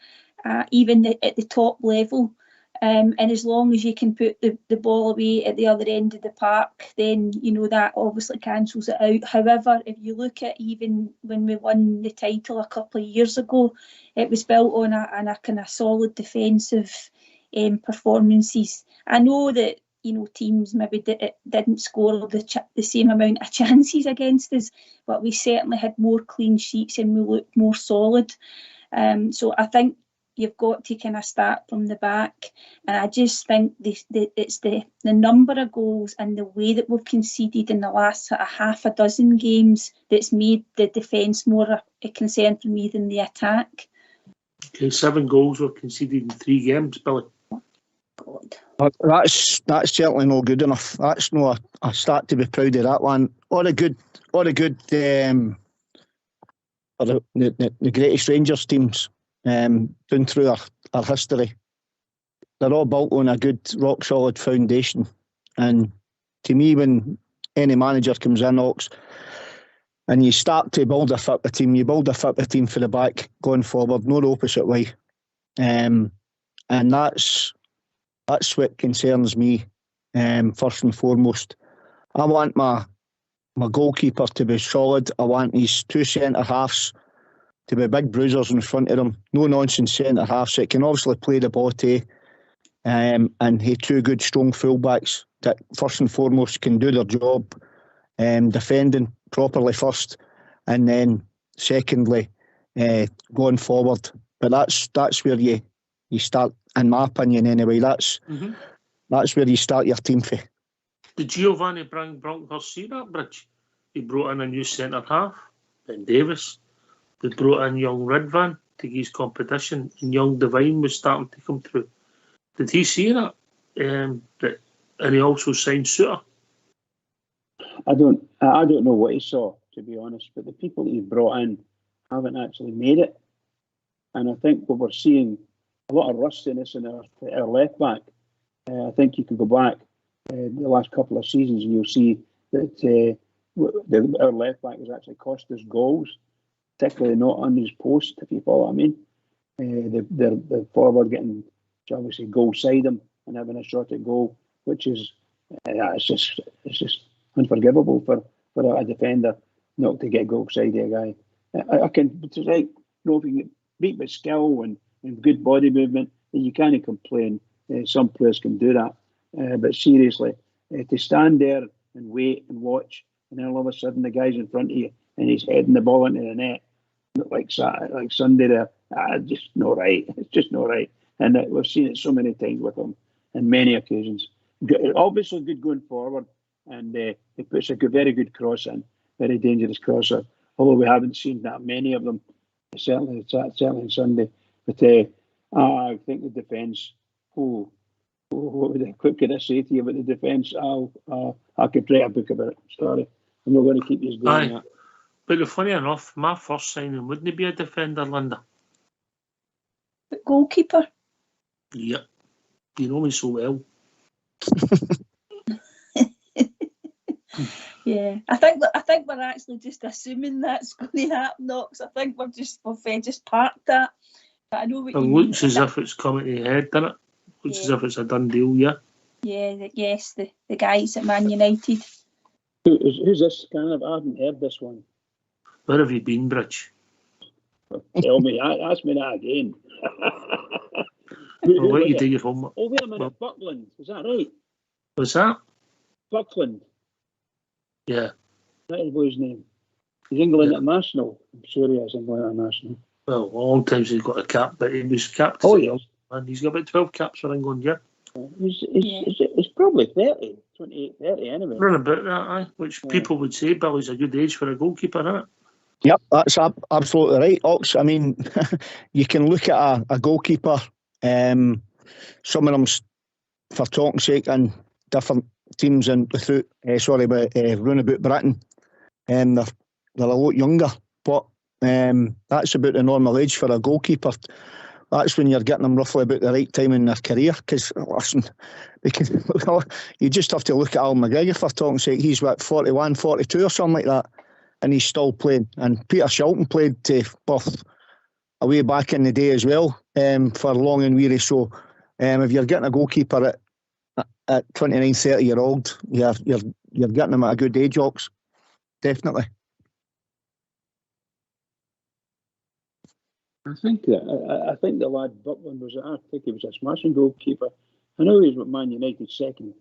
even at the top level. And as long as you can put the ball away at the other end of the park, then, that obviously cancels it out. However, if you look at even when we won the title a couple of years ago, it was built on a kind of solid defensive performances. I know that, teams maybe didn't score the same amount of chances against us, but we certainly had more clean sheets and we looked more solid. So I think you've got to kind of start from the back. And I just think it's the number of goals and the way that we've conceded in the last sort of half a dozen games that's made the defence more a concern for me than the attack. Okay, 7 goals were conceded in 3 games, Billy. God. That's certainly not good enough. That's not a start to be proud of, that one. All the good the greatest Rangers teams down through our history, they're all built on a good rock solid foundation. And to me, when any manager comes in, Ox, and you start to build a fit team, you build a fit team for the back going forward, no the opposite way. And that's what concerns me first and foremost. I want my goalkeeper to be solid. I want his 2 centre halves to be big bruisers in front of them. No nonsense centre halves that can obviously play the ball too. And he 2 good strong fullbacks that first and foremost can do their job, defending properly first, and then secondly going forward. But that's where you start, in my opinion anyway. That's where you start your team for. Did Giovanni Bronckhorst see that, Bridge? He brought in a new centre half, Ben Davis. They brought in young Ridvan to give competition, and young Devine was starting to come through. Did he see that? And he also signed Suter. I don't know what he saw, to be honest, but the people that he brought in haven't actually made it. And I think what we're seeing, a lot of rustiness in our left back. I think you could go back the last couple of seasons and you'll see that our left back has actually cost us goals, particularly not on his post, if you follow what I mean. The forward getting, shall we say, goal side him and having a shot at goal, which is it's just unforgivable for a defender not to get goal side a guy. I can, it's like, if you get beat with skill and good body movement, you can't complain. Some players can do that, but seriously, to stand there and wait and watch, and then all of a sudden the guy's in front of you and he's heading the ball into the net like Sunday there, just not right. It's just not right, and we've seen it so many times with him on many occasions. Obviously good going forward, and he puts a very good cross in, very dangerous crosser. Although we haven't seen that many of them, certainly on Sunday. But I think the defence. What could I say to you about the defence? I could write a book about it. Sorry, I'm not going to keep you going. That. But funny enough, my first signing wouldn't be a defender, Linda. But goalkeeper? Yep. You know me so well. Yeah, I think we're actually just assuming that's going to happen, Knox. I think we've just parked that. But I know what you mean. It looks as if it's coming to a head, doesn't it? Looks as if it's a done deal, yeah. Yeah, yes, the guys at Man United. Who's this? I haven't heard this one. Where have you been, Bridge? Tell me, ask me that again. I'll let you do your homework. Oh, wait a minute, Buckland, is that right? What's that? Buckland. Yeah. That is his name. He's England International. I'm sure he is England International. Well, a long time he's got a cap, but he was capped. Oh, yes. And he's got about 12 caps for England, yeah. He's probably 30, 28, 30 anyway. Run about that, which people would say Billy's a good age for a goalkeeper, isn't it? Yep, that's absolutely right, Ox. I mean, you can look at a goalkeeper, some of them, for talking sake, and different teams in without, run about Britain, and they're a lot younger, but that's about the normal age for a goalkeeper. That's when you're getting them roughly about the right time in their career. Because you just have to look at Al McGregor, for talking sake. He's 41, 42 or something like that, and he's still playing. And Peter Shilton played to Perth away back in the day as well, for long and weary. So if you're getting a goalkeeper at 29, 30-year-old, you're getting them at a good age, Ox. Definitely. I think the lad Buckland was I think he was a smashing goalkeeper. I know he was with Man United's second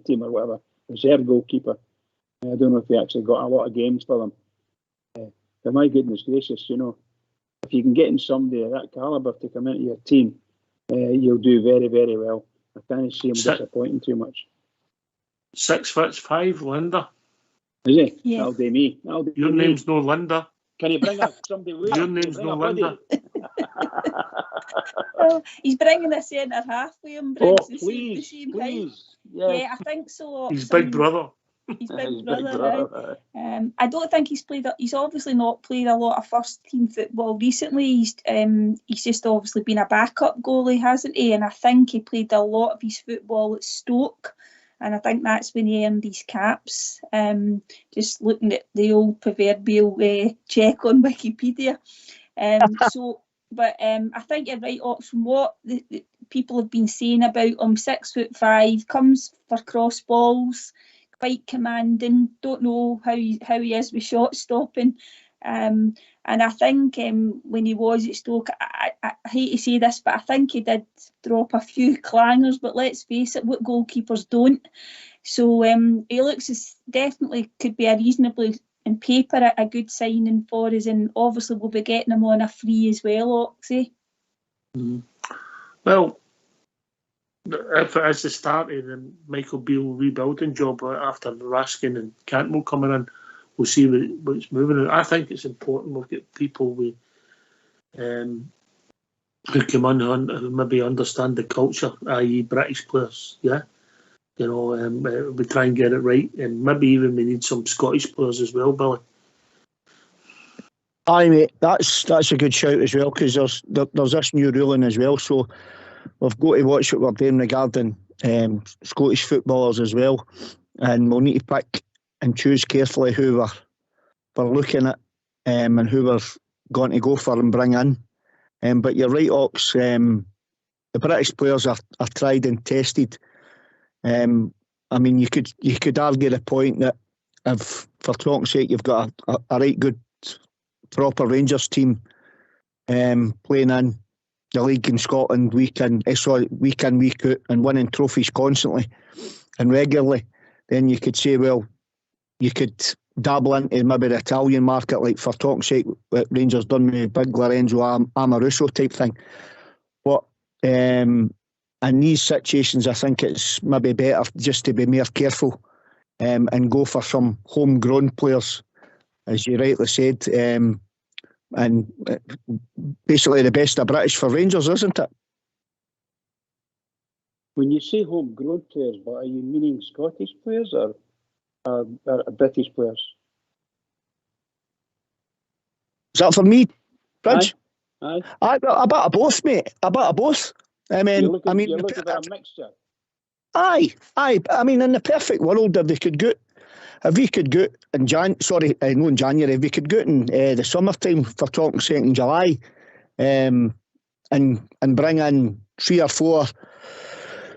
team or whatever, reserve goalkeeper. I don't know if he actually got a lot of games for them. But my goodness gracious, if you can get in somebody of that calibre to come into your team, you'll do very, very well. I can't see him disappointing too much. 6'5", Linda. Is he? Yeah. That'll do me. Your name's no Linda. Can you bring up somebody with Your name's no Linda. Well, he's bringing a centre half with him. Oh, The please, same please. Height. Yes. Yeah, I think so. He's big brother. He's big His brother. I don't think he's obviously not played a lot of first team football recently. He's just obviously been a backup goalie, hasn't he? And I think he played a lot of his football at Stoke, and I think that's when he earned his caps. Just looking at the old proverbial check on Wikipedia. But I think you're right, Ox, from what the people have been saying about him. 6'5", comes for cross balls, quite commanding. Don't know how he is with shot stopping. And I think when he was at Stoke, I hate to say this, but I think he did drop a few clangers. But let's face it, what goalkeepers don't? So he looks as definitely could be a reasonably, in paper, a good signing for us, and obviously we'll be getting him on a free as well, Oxy. Mm. Well, if it is the start of the Michael Beale rebuilding job after Raskin and Cantwell coming in, we'll see what's moving. I think it's important we've got people who come on who maybe understand the culture, i.e. British players, yeah? You know, we try and get it right, and maybe even we need some Scottish players as well, Billy. Aye, mate, that's a good shout as well, because there's this new ruling as well, so we've got to watch what we're doing regarding Scottish footballers as well, and we'll need to pick and choose carefully who we're looking at and who we're going to go for and bring in. But you're right, Ox, the British players are tried and tested. I mean, you could argue the point that if, for talk's sake, you've got a right good, proper Rangers team playing in the league in Scotland week in, week out, and winning trophies constantly and regularly, then you could say, well, you could dabble into maybe the Italian market, like for talk's sake, what Rangers done with big Lorenzo Amoruso type thing. But in these situations, I think it's maybe better just to be more careful and go for some homegrown players, as you rightly said, and basically the best of British for Rangers, isn't it? When you say homegrown players, but are you meaning Scottish players or British players? Is that for me, Bridge? Aye. A bit of both, mate. A bit of both. I mean, you're looking for a mixture. Aye. I mean, in the perfect world, if we could go in January, if we could go in the summertime, for talking sake, in July, and bring in 3 or 4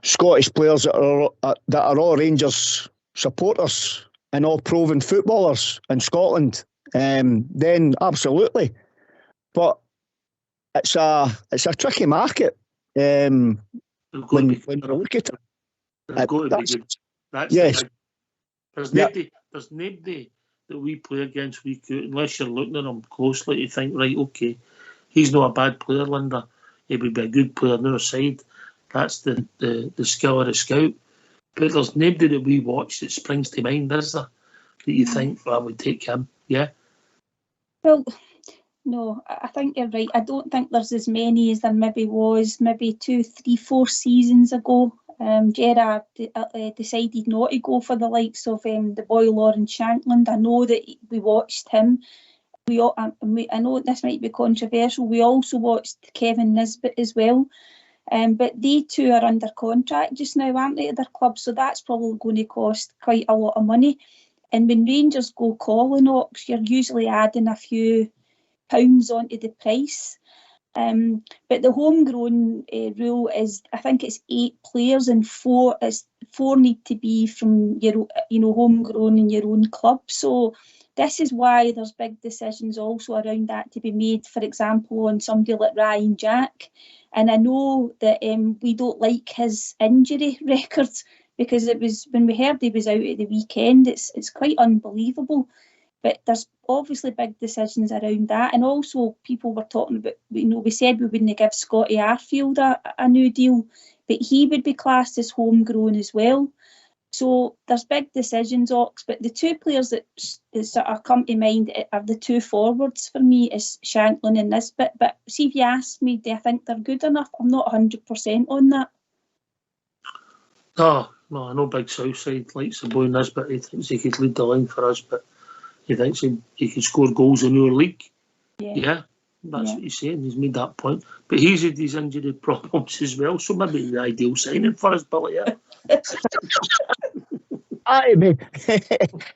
Scottish players that are all Rangers supporters and all proven footballers in Scotland, then absolutely. But it's a tricky market when you look at it. They've got to be good. That's yes. There's nobody that we play against unless you're looking at him closely to think, right, okay, he's not a bad player, Linda. He would be a good player on the other side. That's the skill of the scout. But there's nobody that we watch that springs to mind, is there? That you think, well, I would take him, yeah? Well, no, I think you're right. I don't think there's as many as there maybe was 2, 3, 4 seasons ago. Gerrard decided not to go for the likes of the boy Lawrence Shankland. I know that we watched him. I know this might be controversial. We also watched Kevin Nisbet as well. But they two are under contract just now, aren't they, at their club? So that's probably going to cost quite a lot of money. And when Rangers go calling, Ox, you're usually adding a few pounds onto the price. But the homegrown rule is, I think it's 8 players and 4 need to be from your, homegrown in your own club. So this is why there's big decisions also around that to be made. For example, on somebody like Ryan Jack, and I know that we don't like his injury record, because it was when we heard he was out at the weekend. It's quite unbelievable. But there's obviously big decisions around that. And also people were talking about, we said we wouldn't give Scotty Arfield a new deal, but he would be classed as homegrown as well. So there's big decisions, Ox, but the two players that sort of come to mind are the two forwards for me, is Shanklin and Nisbet. But see, if you ask me, do I think they're good enough? I'm not 100% on that. No, I know Big Southside likes the boy Nisbet. He thinks he could lead the line for us, but he thinks he could score goals in your league. Yeah, that's what he's saying. He's made that point. But he's had these injury problems as well, so maybe the ideal signing for us, Billy.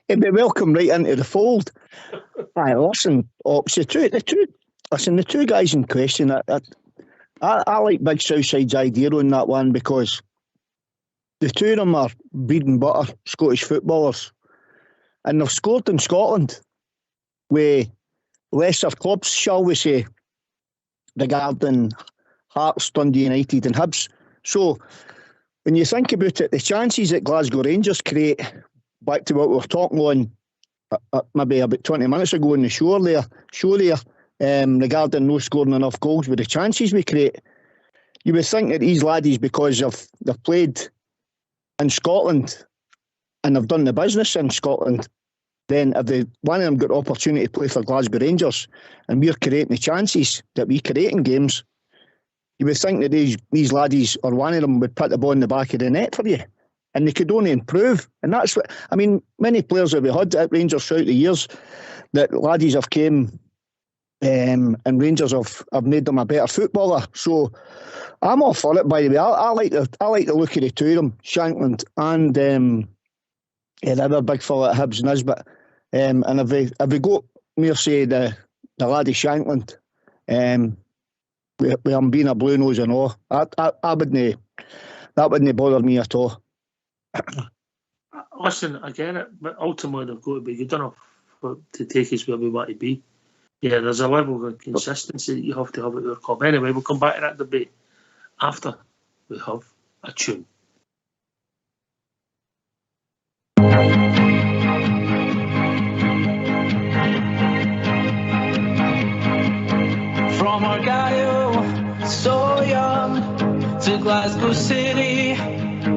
He'd be welcome right into the fold. Listen, Ox, the two guys in question, I like Big Southside's idea on that one, because the two of them are bread and butter Scottish footballers, and they've scored in Scotland with lesser clubs, shall we say, regarding Hearts, Dundee United and Hibs. So when you think about it, the chances that Glasgow Rangers create, back to what we were talking on maybe about 20 minutes ago on the show there, regarding no scoring enough goals, with the chances we create, you would think that these laddies, because they've played in Scotland and they've done the business in Scotland, then if one of them got the opportunity to play for Glasgow Rangers and we're creating the chances that we create in games, you would think that these laddies, or one of them, would put the ball in the back of the net for you, and they could only improve. And that's what I mean. Many players that we had at Rangers throughout the years, that laddies have came, and Rangers have made them a better footballer. So I'm all for it. By the way, I like the look of the two of them, Shankland and the other big fella at Hibs, Nisbet. And if we go, mere say the laddie Shankland, with him being a blue nose and all, that wouldn't bother me at all. Listen, I get it, but ultimately they've got to be good enough to take us where we want to be. Yeah, there's a level of consistency that you have to have at your club. Anyway, we'll come back to that debate after we have a tune. From Argyle, so young, to Glasgow City,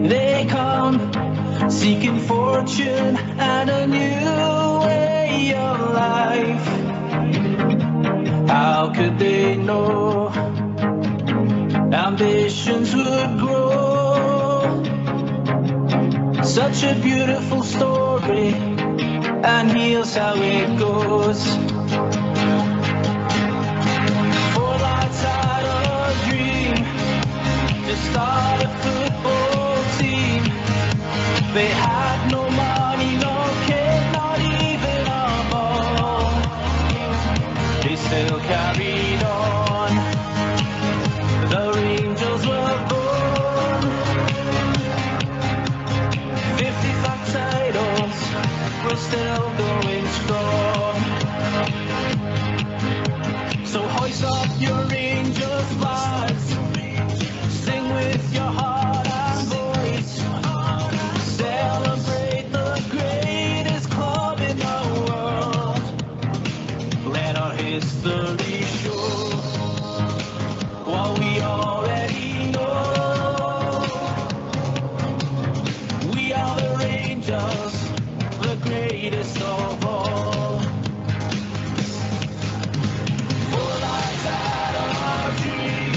they come, seeking fortune and a new way of life. How could they know ambitions would grow? Such a beautiful story, and here's how it goes. Four lads had a dream to start a football team. They had no money, no kit, not even a ball. They still carried on. The Rangers were born. 55 titles, we're still going strong. So hoist up your Rangers flags, sing with your heart and voice, celebrate the greatest club in the world. Let our history show what we already know. We are the Rangers, the greatest of all. For lives out of our dream,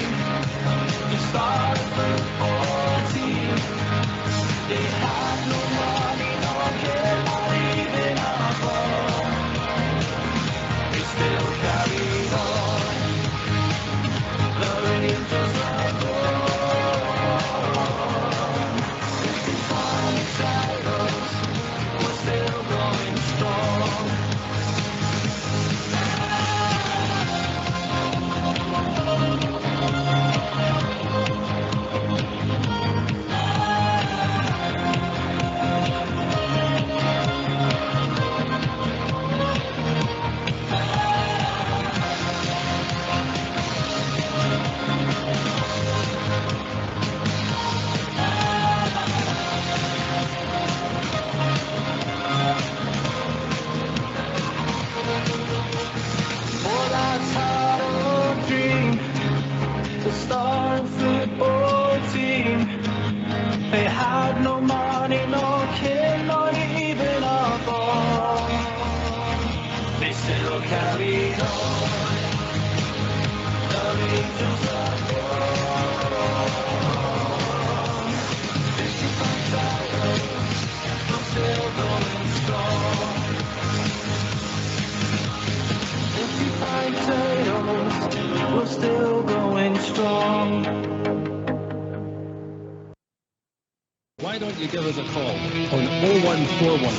still going strong. Why don't you give us a call on 0141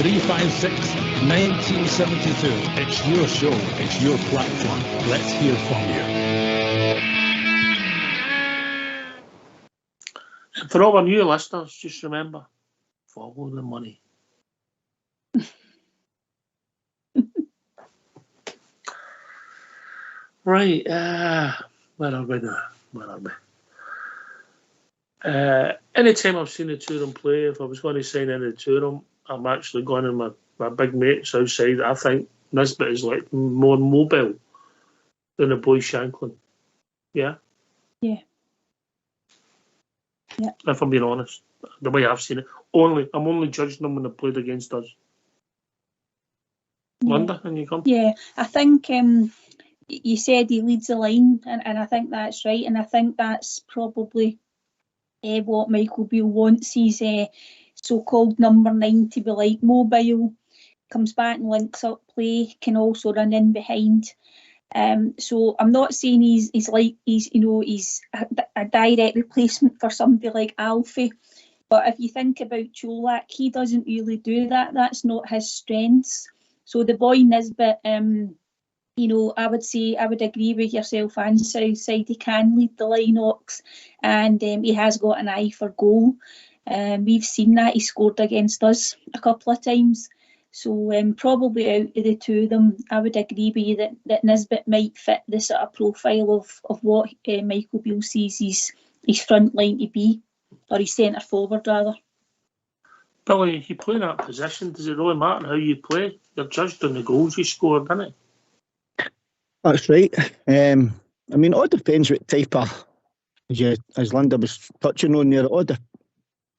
356 1972. It's your show, it's your platform. Let's hear from you. For all our new listeners, just remember, follow the money. Right, where are we now? Where are we? Anytime I've seen the two of them play, if I was going to sign any two of them, I'm actually going to my big mates outside. I think Nisbet is like more mobile than the boy Shanklin. Yeah? Yeah. Yeah. If I'm being honest, the way I've seen it. I'm only judging them when they played against us. Yeah. Linda, and you come? Yeah, I think you said he leads the line, and I think that's right, and I think that's probably what Michael Beale wants his so-called number 9 to be like, mobile, comes back and links up play, can also run in behind. So I'm not saying he's a direct replacement for somebody like Alfie, but if you think about Cholak, he doesn't really do that. That's not his strengths. So the boy Nisbet, I would agree with yourself and Southside. He can lead the line, Ox, and he has got an eye for goal. We've seen that. He scored against us a couple of times. So probably out of the two of them, I would agree with you that Nisbet might fit the sort of profile of what Michael Beale sees his front line to be, or his centre forward rather. Billy, you play in that position, does it really matter how you play? You're judged on the goals you scored, isn't it? That's right. I mean, it all depends what type of, as Linda was touching on there, it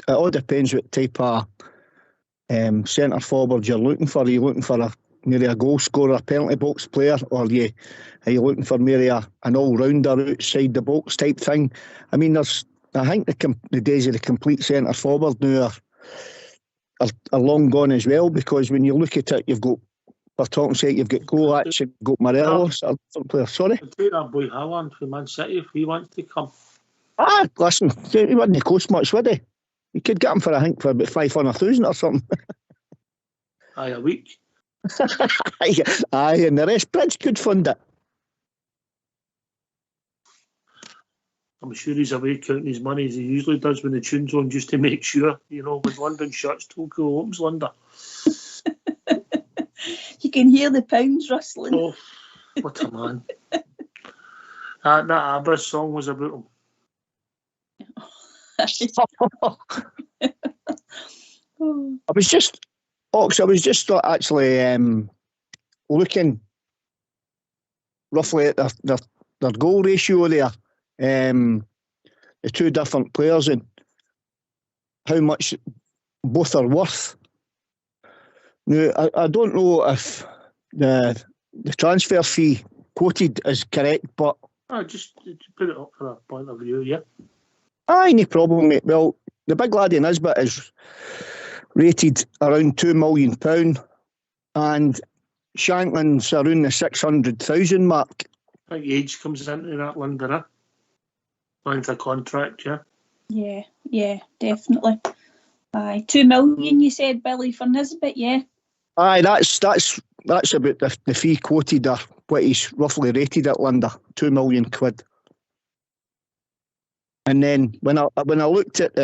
all depends what type of centre forward you're looking for. Are you looking for maybe a goal scorer, a penalty box player, or are you looking for maybe an all-rounder outside the box type thing? I mean, I think the days of the complete centre forward now are long gone as well, because when you look at it, you've got, for talking sake, you've got Golach, you've got Morelos, or different players. Sorry? I'll take that boy Haaland from Man City if he wants to come. Listen, he wouldn't cost much, would he? You could get him for, I think, for about 500,000 or something. Aye, a week. Aye, and the rest, Bridge could fund it. I'm sure he's away counting his money as he usually does when the tune's on, just to make sure, with London shuts, Tokyo opens, Linda. You can hear the pounds rustling. Oh, what a man. That ABBA song was about him. I was just actually looking roughly at their goal ratio there, the two different players, and how much both are worth. Now, I don't know if the transfer fee quoted is correct, but Just put it up for a point of view, yeah. Aye, no problem, mate. Well, the big laddie Nisbet is rated around £2 million, and Shanklin's around the 600,000 mark. I think age comes into that, Linda, length of contract, yeah. Yeah, definitely. Aye, 2 million you said, Billy, for Nisbet, yeah. Aye, that's about the fee quoted, or what he's roughly rated at, Linda, £2 million. And then when I looked at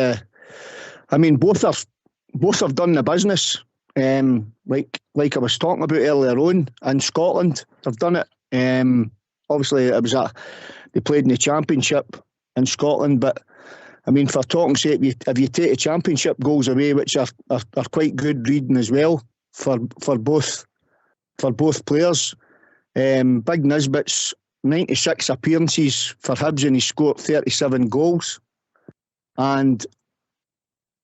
both have done the business. Like I was talking about earlier on, in Scotland, they've done it. Obviously, they played in the Championship in Scotland, but I mean, for talking sake, if you take the Championship goals away, which are quite good reading as well for both players. Big Nisbet's 96 appearances for Hibs, and he scored 37 goals. And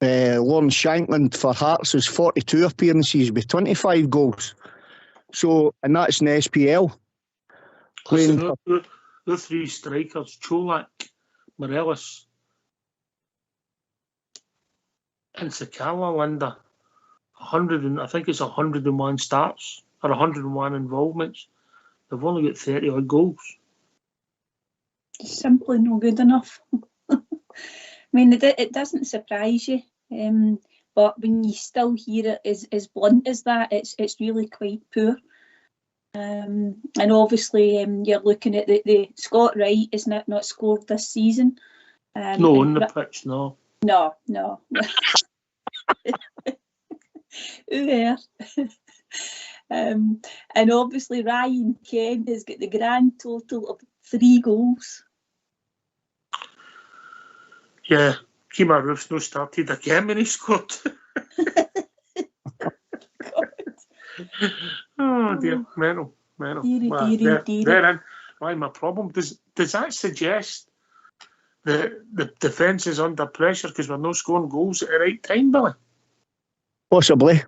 Lawrence Shanklin for Hearts has 42 appearances with 25 goals. So, and that's in the SPL. The three strikers, Cholak, Morelos, and Sakala, Linda, 101 starts or 101 involvements. They've only got 30 odd goals. Just simply no good enough. I mean, it doesn't surprise you, but when you still hear it as blunt as that, it's really quite poor. And obviously, you're looking at the Scott Wright is not scored this season. No, on the pitch, no. No. And obviously Ryan Kent has got the grand total of 3 goals. Yeah, Kemar Roof's no started again when he scored. Oh dear, mental. Therein lies my problem. Does that suggest that the defence is under pressure because we're not scoring goals at the right time, Billy? Possibly.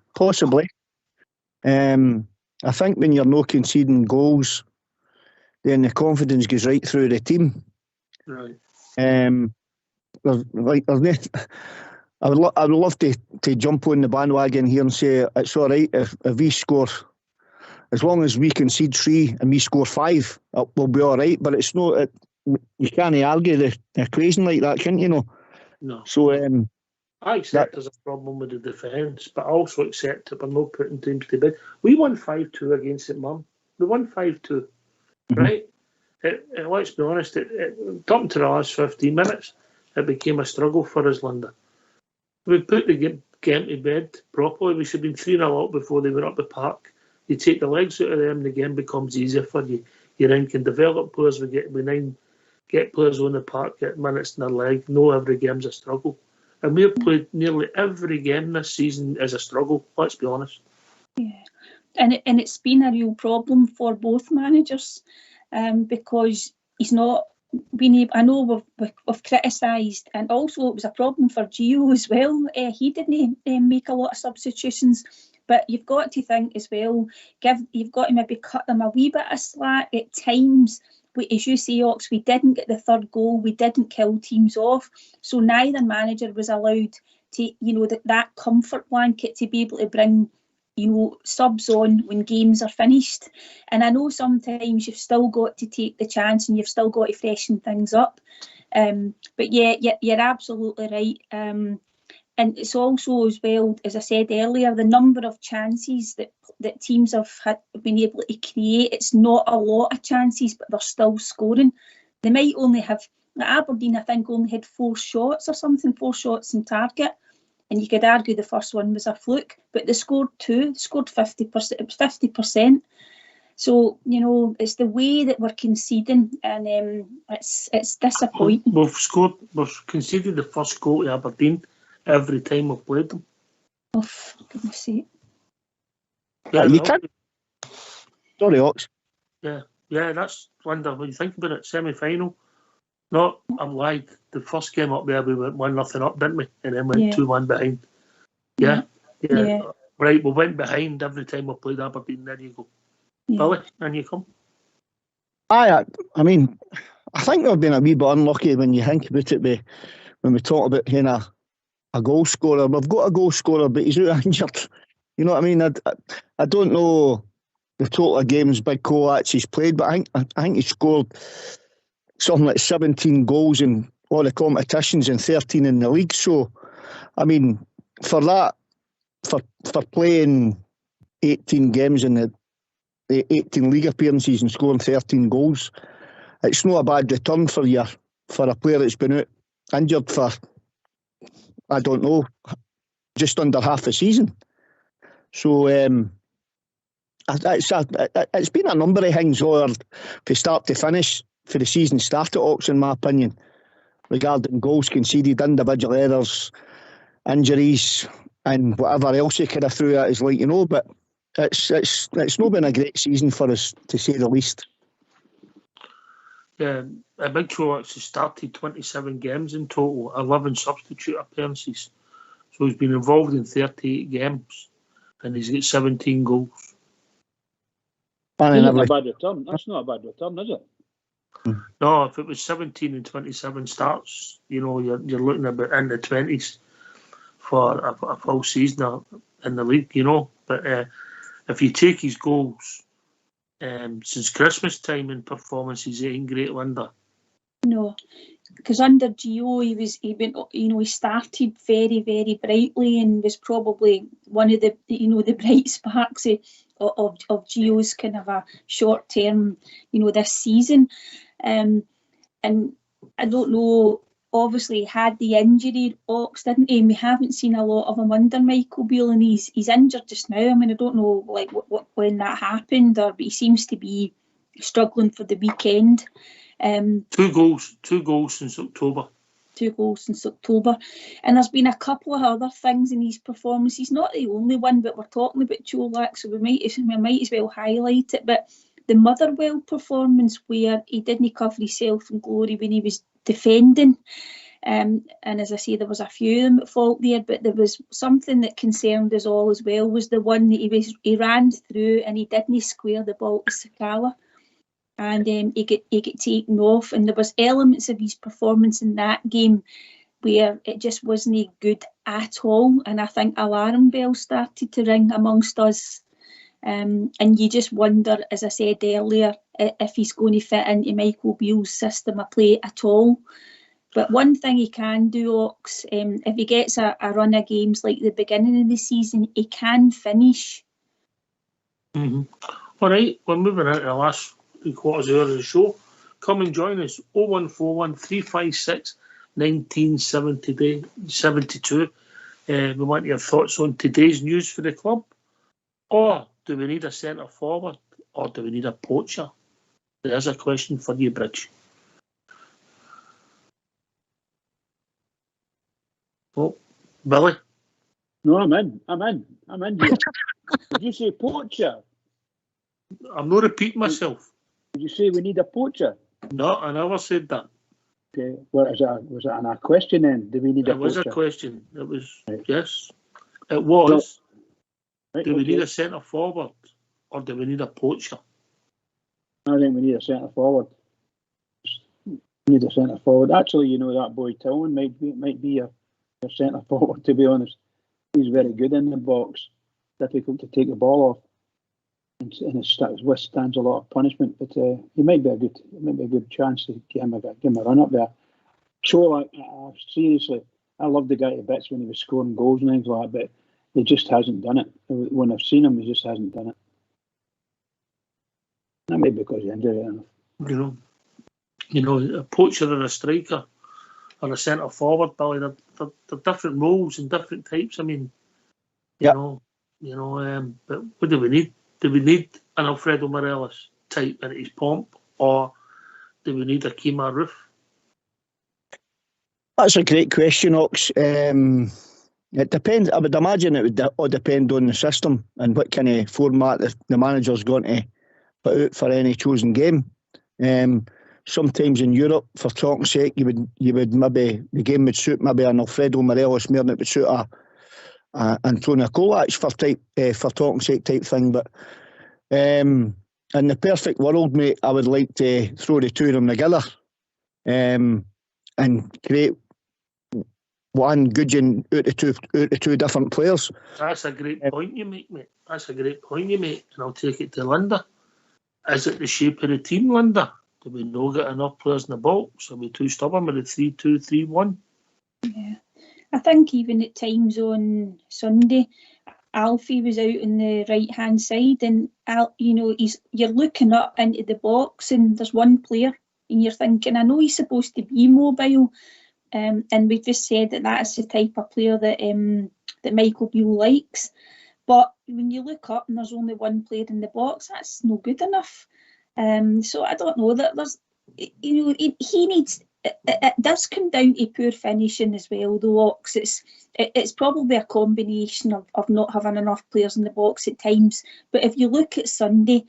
I think when you're not conceding goals, then the confidence goes right through the team. Right. I would love to jump on the bandwagon here and say it's all right if we score, as long as we concede 3 and we score 5, we'll be all right. But it's not. You can't argue the equation like that, can you? No. So I accept there's a problem with the defence, but I also accept that we're not putting teams to bed. We won 5-2 against St Mirren. We won 5-2, right? Let's be honest, up to the last 15 minutes, it became a struggle for us, Linda. We put the game to bed properly. We should have been 3-0 up before they went up the park. You take the legs out of them, the game becomes easier for you. You then can develop players. We get players on the park, get minutes in their leg. No, every game's a struggle. And we've played nearly every game this season as a struggle, let's be honest. Yeah, and it's been a real problem for both managers because he's not been able. I know we've criticised, and also it was a problem for Gio as well. He didn't make a lot of substitutions, but you've got to think as well, you've got to maybe cut them a wee bit of slack at times. As you say, Ox, we didn't get the 3rd goal, we didn't kill teams off, so neither manager was allowed to, that comfort blanket to be able to bring, subs on when games are finished. And I know sometimes you've still got to take the chance and you've still got to freshen things up. But yeah, you're absolutely right. And it's also, as well, as I said earlier, the number of chances that teams have been able to create. It's not a lot of chances, but they're still scoring. They might only have, Aberdeen, I think, only had 4 shots or something, 4 shots in target. And you could argue the first one was a fluke, but they scored 2, scored 50%. It was 50%. So, it's the way that we're conceding, and it's disappointing. We've conceded the first goal to Aberdeen every time we've played them. Oh, for goodness sake. Yeah, you can't. Sorry, Ox. Yeah, that's Linda. When you think about it, semi-final. No, I'm lied. The first game up there, we went 1-0 up, didn't we? And then went 2-1 behind. Yeah. Right, we went behind every time we played Aberdeen. There you go. Yeah. Billy, and you come. I mean, I think we've been a wee bit unlucky when you think about it. When we talk about a goal scorer, we've got a goal scorer, but he's out injured. You know what I mean? I don't know the total of games Big Coates he's played, but I think he scored something like 17 goals in all the competitions and 13 in the league. So, I mean, for that, for playing 18 games in the 18 league appearances and scoring 13 goals, it's not a bad return for a player that's been out injured for, I don't know, just under half a season. So it's been a number of things from start to finish for the season start at Ox, in my opinion, regarding goals conceded, individual errors, injuries, and whatever else you could have threw at us, but it's not been a great season for us, to say the least. Yeah, Big Coates has started 27 games in total, 11 substitute appearances. So he's been involved in 38 games, and he's got 17 goals. That's not a bad return. That's not a bad return, is it? No, if it was 17 and 27 starts, you're looking about in the 20s for a full season in the league, But if you take his goals since Christmas time in performances, ain't great, Linda. No, because under Gio he started very, very brightly and was probably one of the bright sparks of Gio's kind of a short term, this season. And I don't know, obviously had the injury, Ox, didn't he? We haven't seen a lot of him under Michael Beale, and he's injured just now. I mean, I don't know like when that happened, but he seems to be struggling for the weekend. 2 goals since October. 2 goals since October. And there's been a couple of other things in his performance. He's not the only one, but we're talking about Cholak, so we might as well highlight it. But the Motherwell performance, where he didn't cover himself in glory when he was defending, and as I say, there was a few of them at fault there, but there was something that concerned us all as well, was the one that he ran through and he didn't square the ball to Sakala. And he got taken off, and there was elements of his performance in that game where it just wasn't good at all. And I think alarm bells started to ring amongst us. And you just wonder, as I said earlier, if he's going to fit into Michael Beale's system of play at all. But one thing he can do, Ox, if he gets a run of games like the beginning of the season, he can finish. Mm-hmm. All right, we're moving out to the last 3/4 hour of the show. Come and join us, 0141 356 1972. We want your thoughts on today's news for the club. Or do we need a centre forward? Or do we need a poacher? There's a question for you, Bridge. Oh, Billy? No, I'm in. Here. Did you say poacher? I'm not repeating myself. Did you say we need a poacher? No, I never said that. Okay. What is that? Was that a question then? Do we need a poacher? It was a question. It was, right. Yes. It was. Right, do we need a centre forward or do we need a poacher? I think we need a centre forward. We need a centre forward. Actually, that boy Tillman might be your centre forward, to be honest. He's very good in the box. Difficult to take the ball off. And withstands a lot of punishment, but he might be a good chance to give him a run up there. Cholak, seriously, I loved the guy to bits when he was scoring goals and things like that, but he just hasn't done it. When I've seen him, he just hasn't done it. That may be because of injury. A poacher or a striker or a centre forward, Billy, they're different roles and different types. I mean, but what do we need? Do we need an Alfredo Morelos type in his pomp, or do we need a Kemar Roof? That's a great question, Ox. It depends. I would imagine it would all depend on the system and what kind of format the manager's going to put out for any chosen game. Sometimes in Europe, for talk's sake, you would maybe the game would suit maybe an Alfredo Morelos more than it would suit a Antonio Colac for talk's sake type thing. But in the perfect world, mate, I would like to throw the two of them together and create one Gudgeon out of two different players. That's a great point you make, mate. And I'll take it to Linda. Is it the shape of the team, Linda? Do we not get enough players in the box? Are we too stubborn with the 3-2-3-1? Yeah. I think even at times on Sunday, Alfie was out on the right-hand side and, you're looking up into the box and there's one player and you're thinking, I know he's supposed to be mobile, and we've just said that is the type of player that Michael Beale likes. But when you look up and there's only one player in the box, that's no good enough. So I don't know that there's, he needs. It does come down to poor finishing as well, though, Ox. It's probably a combination of not having enough players in the box at times. But if you look at Sunday,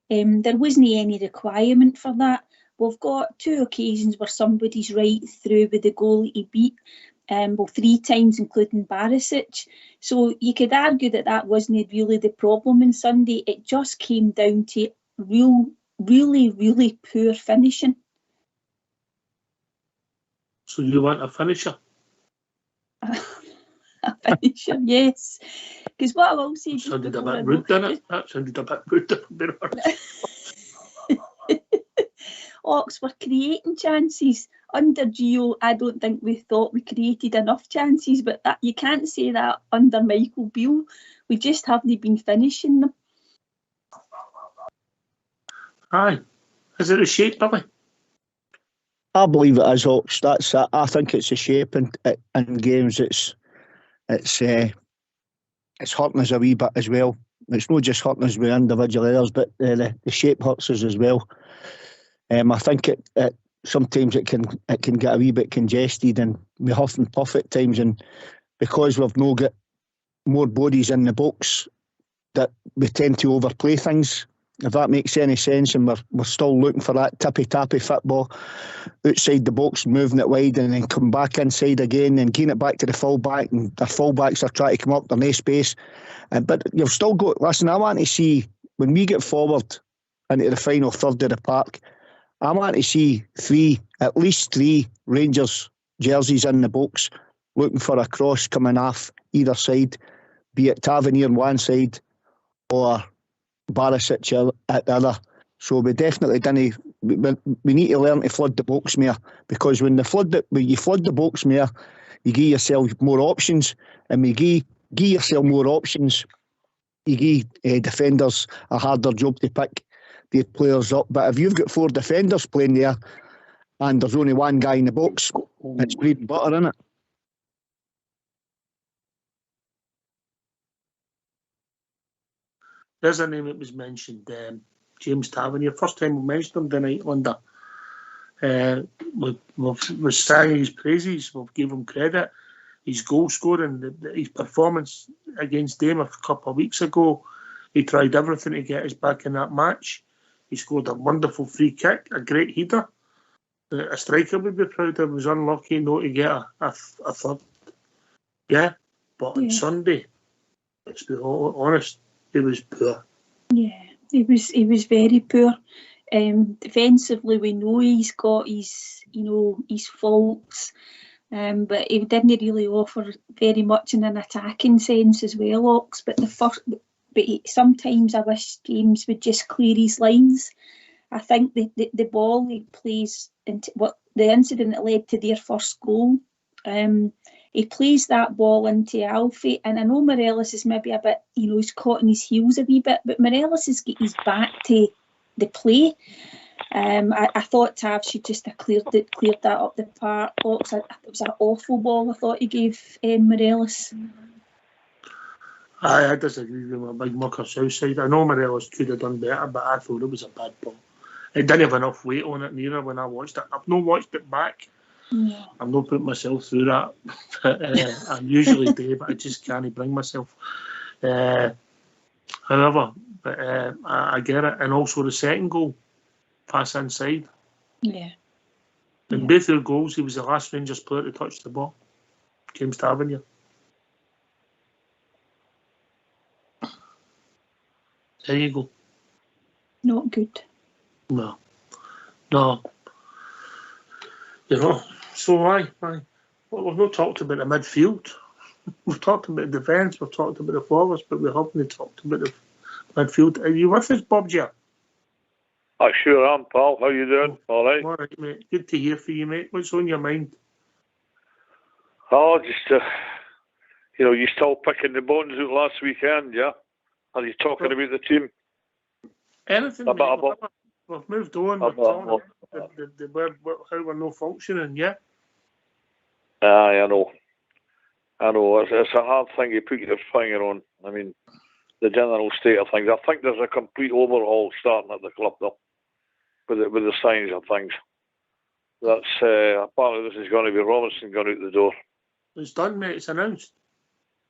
there wasn't any requirement for that. We've got 2 occasions where somebody's right through with the goal he beat, 3 times, including Barisic. So you could argue that wasn't really the problem on Sunday. It just came down to really, really poor finishing. So you want a finisher? A finisher, yes. Because what I will say... That sounded a bit rude, didn't it? That sounded a bit rude. Ox were creating chances. Under Gio, I don't think we thought we created enough chances, but that you can't say that under Michael Beale. We just haven't been finishing them. Aye. Is it a shape, Billy? I believe it is, Ox. That's it. I think it's a shape in games. It's hurting us a wee bit as well. It's not just hurting us with individual errors, but the shape hurts us as well. I think it sometimes it can get a wee bit congested and we huff and puff at times, and because we've no got more bodies in the box, that we tend to overplay things, if that makes any sense, and we're still looking for that tippy-tappy football outside the box, moving it wide and then come back inside again and getting it back to the full-back, and the full-backs are trying to come up, there's no space. But you've still got, listen, I want to see, when we get forward into the final third of the park, I want to see at least three Rangers jerseys in the box, looking for a cross coming off either side, be it Tavernier on one side or Barisic at the other. So we definitely didn't. We need to learn to flood the box more, because when you flood the box more, you give yourself more options, and we give yourself more options, you give defenders a harder job to pick their players up. But if you've got four defenders playing there and there's only one guy in the box, it's bread and butter, isn't it? There's a name that was mentioned, James Tavernier. First time we mentioned him tonight, Linda. We've sang his praises, we've given him credit. His goal scoring, his performance against Dame a couple of weeks ago, he tried everything to get us back in that match. He scored a wonderful free kick, a great header. A striker would be proud of. He was unlucky not to get a third. Yeah, but on Sunday, let's be honest, he was poor. Yeah, he was very poor. Defensively, we know he's got his faults, but he didn't really offer very much in an attacking sense as well, Ox. But sometimes I wish James would just clear his lines. I think the ball he plays into the incident that led to their first goal. He plays that ball into Alfie, and I know Morelos is maybe a bit, he's caught in his heels a wee bit, but Morelos has got his back to the play. I thought Tav should just have cleared that up the park. It was an awful ball I thought he gave Morelos. I disagree with my big mucker Southside. I know Morelos could have done better, but I thought it was a bad ball. It didn't have enough weight on it neither when I watched it. I've not watched it back. No. I'm not putting myself through that. I usually do, but I just can't bring myself. However, I get it. And also the second goal, pass inside. Yeah. In both their goals, he was the last Rangers player to touch the ball. James Tavernier. There you go. Not good. No. So why? Well, we've not talked about the midfield. We've talked about the defence, we've talked about the forwards, but we haven't talked about the midfield. Are you with us, Bob J? I sure am, pal. How you doing? All right. All right, mate. Good to hear from you, mate. What's on your mind? Oh, just you still picking the bones out last weekend, yeah? Are you talking about the team? Anything, mate. We've moved on. We're talking about how we're not functioning, yeah? I know. It's a hard thing to put your finger on. I mean, the general state of things. I think there's a complete overhaul starting at the club, though, with the signs of things. That's apparently this is going to be Robinson going out the door. It's done, mate. It's announced.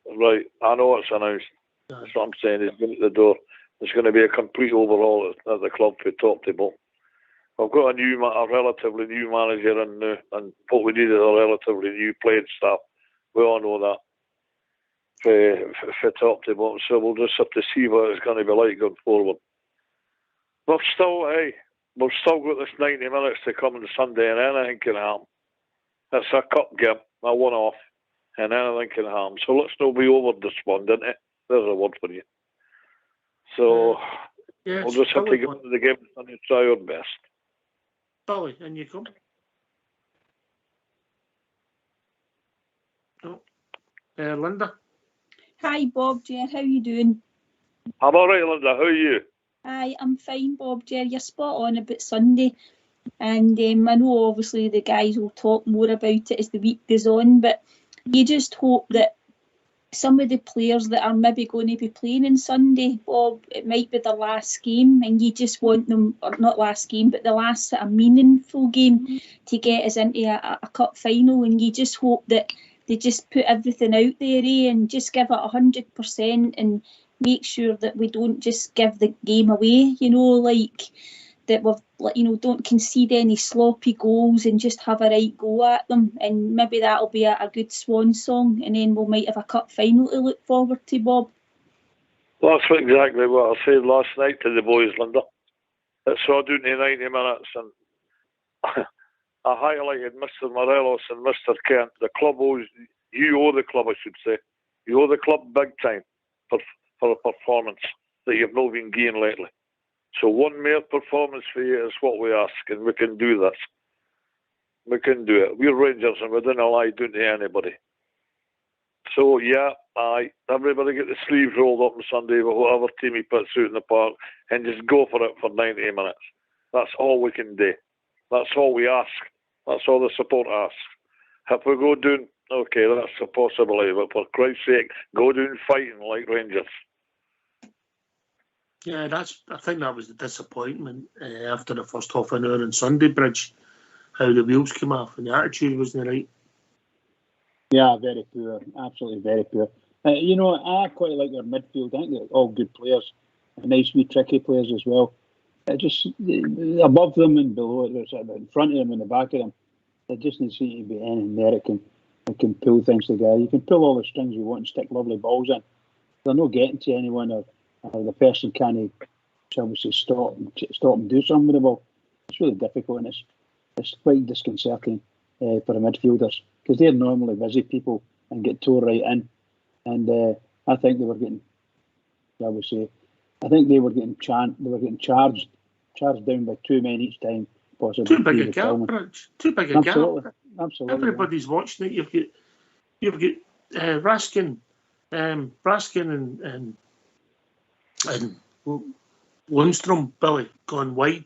Right, I know it's announced. That's what I'm saying. He's going out the door. There's going to be a complete overhaul at the club from top to bottom. We've got a relatively new manager, and what we need is a relatively new playing staff. We all know that for top to bottom. So we'll just have to see what it's going to be like going forward. We've still got this 90 minutes to come on Sunday, and anything can happen. It's a cup game, a one-off, and anything can happen. So let's not be over despondent. There's a word for you. So we'll just have to get into the game and try our best. Billy, in you come. Oh. Linda. Hi, Bob, Ger, how you doing? I'm all right, Linda. How are you? Hi, I'm fine, Bob, Ger. You're spot on about Sunday. And I know obviously the guys will talk more about it as the week goes on, but you just hope that some of the players that are maybe going to be playing on Sunday, Bob, it might be their last game, and you just want them, or not last game, but the last sort of meaningful game to get us into a cup final, and you just hope that they just put everything out there, and just give it 100% and make sure that we don't just give the game away, like that we've, don't concede any sloppy goals and just have a right go at them, and maybe that'll be a good swan song, and then we might have a cup final to look forward to, Bob. Well, that's exactly what I said last night to the boys, Linda. It's all down to 90 minutes, and I highlighted Mr. Morelos and Mr. Kent. The club owes, you owe the club, I should say. You owe the club big time for the performance that you've not been getting lately. So one more performance for you is what we ask, and we can do this. We can do it. We're Rangers, and we don't lie down to anybody. So, yeah, everybody get the sleeves rolled up on Sunday with whatever team he puts out in the park, and just go for it for 90 minutes. That's all we can do. That's all we ask. That's all the support asks. If we go down, okay, that's a possibility, but for Christ's sake, go down fighting like Rangers. Yeah, I think that was the disappointment after the first half an hour on Sunday Bridge, how the wheels came off and the attitude wasn't right. Yeah, very poor, absolutely very poor. I quite like their midfield. I think they're all good players, nice wee tricky players as well. Just above them and below it, in front of them and the back of them, there just doesn't seem to be anything there that can pull things together. You can pull all the strings you want and stick lovely balls in. They're not getting to anyone, or the person can't, shall we say, stop and do something with the ball. It's really difficult, and it's quite disconcerting for the midfielders, because they're normally busy people and get tore right in. And I think they were getting, shall we say, they were getting charged down by 2 men each time, possibly. Too big a gap, Rich. Too big a gap. Absolutely. Everybody's watching it. You've got Raskin and Lundstrom, Billy, gone wide,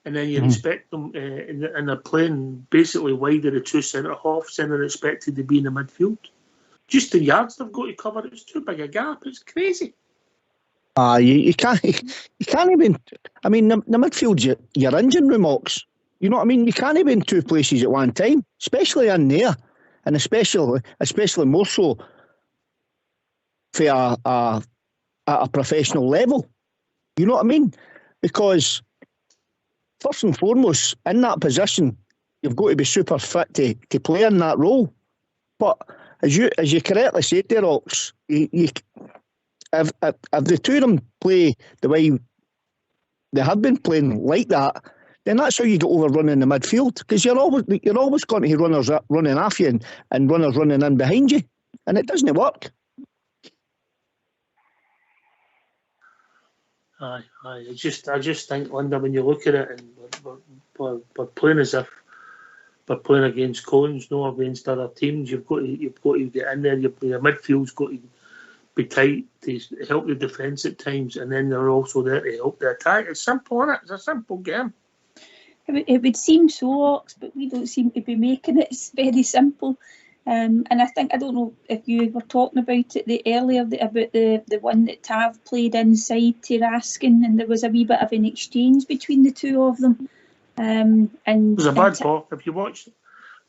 and then you expect them, and they're playing basically wide of the two centre halves, and they're expected to be in the midfield. Just the yards they've got to cover, it's too big a gap. It's crazy. You can't even. I mean, the midfield's your engine room, Ox. You know what I mean? You can't be in two places at one time, especially in there, and especially more so for at a professional level. You know what I mean? Because first and foremost, in that position, you've got to be super fit to play in that role. But as you correctly said there, Ox, if the two of them play the way they have been playing like that, then that's how you get overrun in the midfield, because you're always going to have runners running off you and runners running in behind you, and it doesn't work. Aye. I just think, Linda, when you look at it, and we're playing as if we're playing against Collins, no against other teams. You've got to get in there. Your midfield's got to be tight to help the defence at times, and then they're also there to help the attack. It's simple, isn't it? It's a simple game. It would seem so, Ox, but we don't seem to be making it. It's very simple. And I don't know if you were talking about it earlier, about the one that Tav played inside to Raskin, and there was a wee bit of an exchange between the two of them. And it was a bad ball. If you watched it,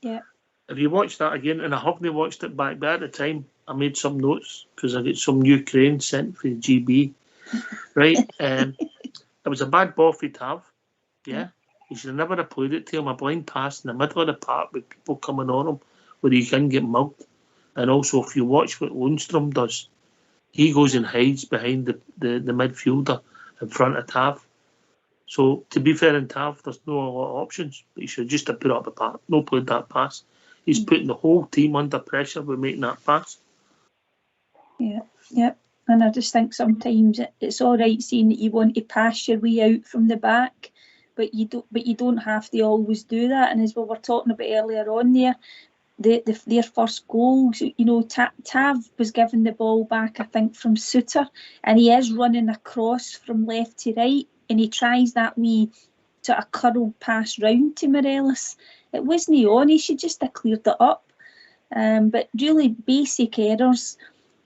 yeah. If you watch that again, and I haven't watched it back, but at the time I made some notes because I got some new crane sent for the GB, right? It was a bad ball for Tav, yeah. He should have never have played it to him. A blind pass in the middle of the park with people coming on him where he can get mugged. And also, if you watch what Lundstrom does, he goes and hides behind the midfielder in front of Tav. So, to be fair in Tav, there's no a lot of options. But he should just have put up the pass. No played that pass. He's putting the whole team under pressure with making that pass. Yeah. And I just think sometimes it's all right saying that you want to pass your way out from the back, but you don't have to always do that. And as we were talking about earlier on there, their first goals, you know, Tav was given the ball back, I think, from Suter, and he is running across from left to right, and he tries that wee sort of curl pass round to Morelos. It wasn't on, he should just have cleared it up. But really basic errors.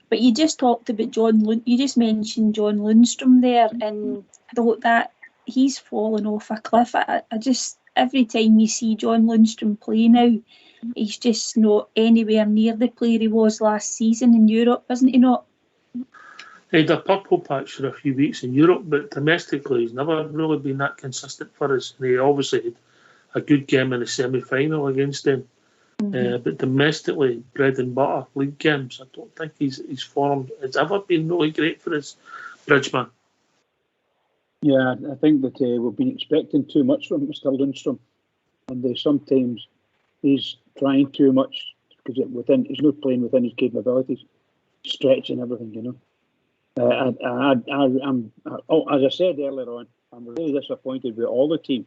But you just talked about you just mentioned John Lundstrom there, and I thought that he's fallen off a cliff. I just, every time you see John Lundstrom play now, he's just not anywhere near the player he was last season in Europe, isn't he not? He had a purple patch for a few weeks in Europe, but domestically he's never really been that consistent for us. And he obviously had a good game in the semi-final against them. But domestically, bread and butter league games, I don't think his form has ever been really great for his Bridgeman. Yeah, I think that we've been expecting too much from Mr. Lundstrom, and sometimes he's trying too much because he's not playing within his capabilities, stretching everything, you know. As I said earlier on, I'm really disappointed with all the team,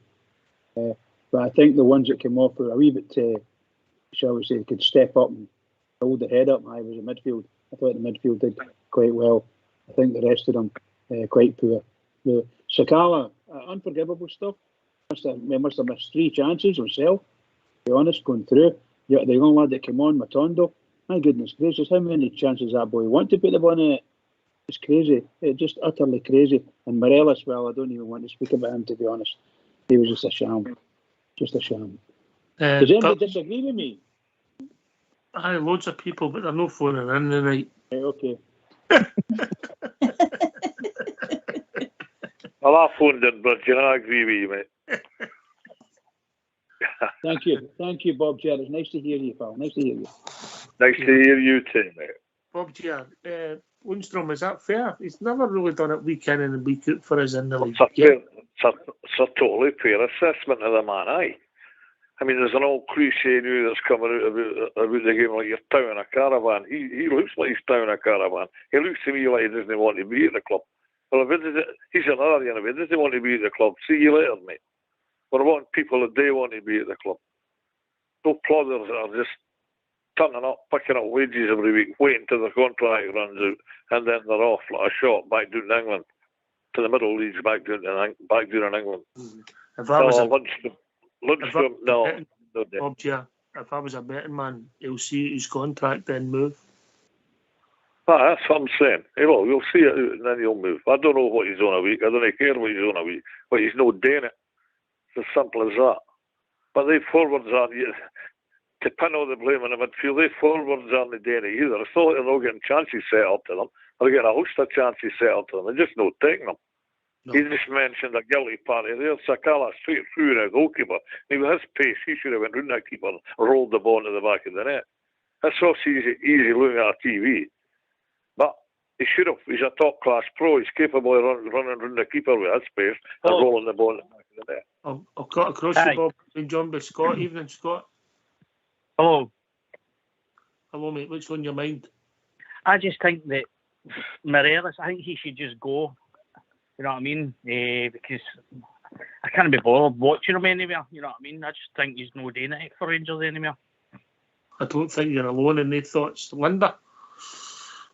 but I think the ones that came off were a wee bit, shall we say, could step up and hold their head up. I was in midfield. I thought the midfield did quite well. I think the rest of them quite poor. The Sakala, unforgivable stuff. Must have missed 3 chances himself, to be honest, going through. Yeah, the young lad that came on, Matondo, my goodness gracious, how many chances that boy want to put the ball in it? It's crazy. It's just utterly crazy. And Morelos, well, I don't even want to speak about him, to be honest. He was just a sham. Just a sham. Does anybody disagree with me? Aye, loads of people, but they're not phoning in tonight. Okay. Well, I phoned in, but I agree with you, mate. Thank you, Bob Ger. It's nice to hear you, pal. Nice to hear you. Nice to hear you too, mate. Bob Ger, Lundstrom, is that fair? He's never really done it week in and week out for us in the league. It's a totally fair assessment of the man, aye. I mean, there's an old cliche now that's coming out about the game like you're towing a caravan. He looks like he's towing a caravan. He looks to me like he doesn't want to be at the club. Well, he's another, you know, if he doesn't want to be at the club, see you later, mate. We're wanting people that do want to be at the club. Those plodders are just turning up, picking up wages every week, waiting till their contract runs out, and then they're off like a shot back down to England, to the middle leagues back down in England. If I was Lundstrom, no. Bob Ger, if I was a betting man, he'll see his contract then move. That's what I'm saying. Hey, well, we'll see it out and then he'll move. I don't know what he's on a week. I don't care what he's on a week, but he's not doing it. It's as simple as that. But they forwards aren't, to pin all the blame on the midfield, they forwards aren't doing it either. It's not like they're not getting chances set up to them. They're getting a host of chances set up to them. They're just not taking them. No. He just mentioned a guilty party there. Sakala straight through the goalkeeper. With his pace, he should have went round that keeper and rolled the ball into the back of the net. That's so easy looking at a TV. But he should have. He's a top-class pro. He's capable of running around the keeper with his pace and rolling the ball in the back of the net. I'll cut across you, Bob. And John by Scott. Evening, Scott. Hello. Hello, mate. What's on your mind? I just think that Morelos, I think he should just go. You know what I mean? Because I can't be bothered watching him anywhere. You know what I mean? I just think he's no doing it for Rangers anymore. I don't think you're alone in these thoughts. Linda?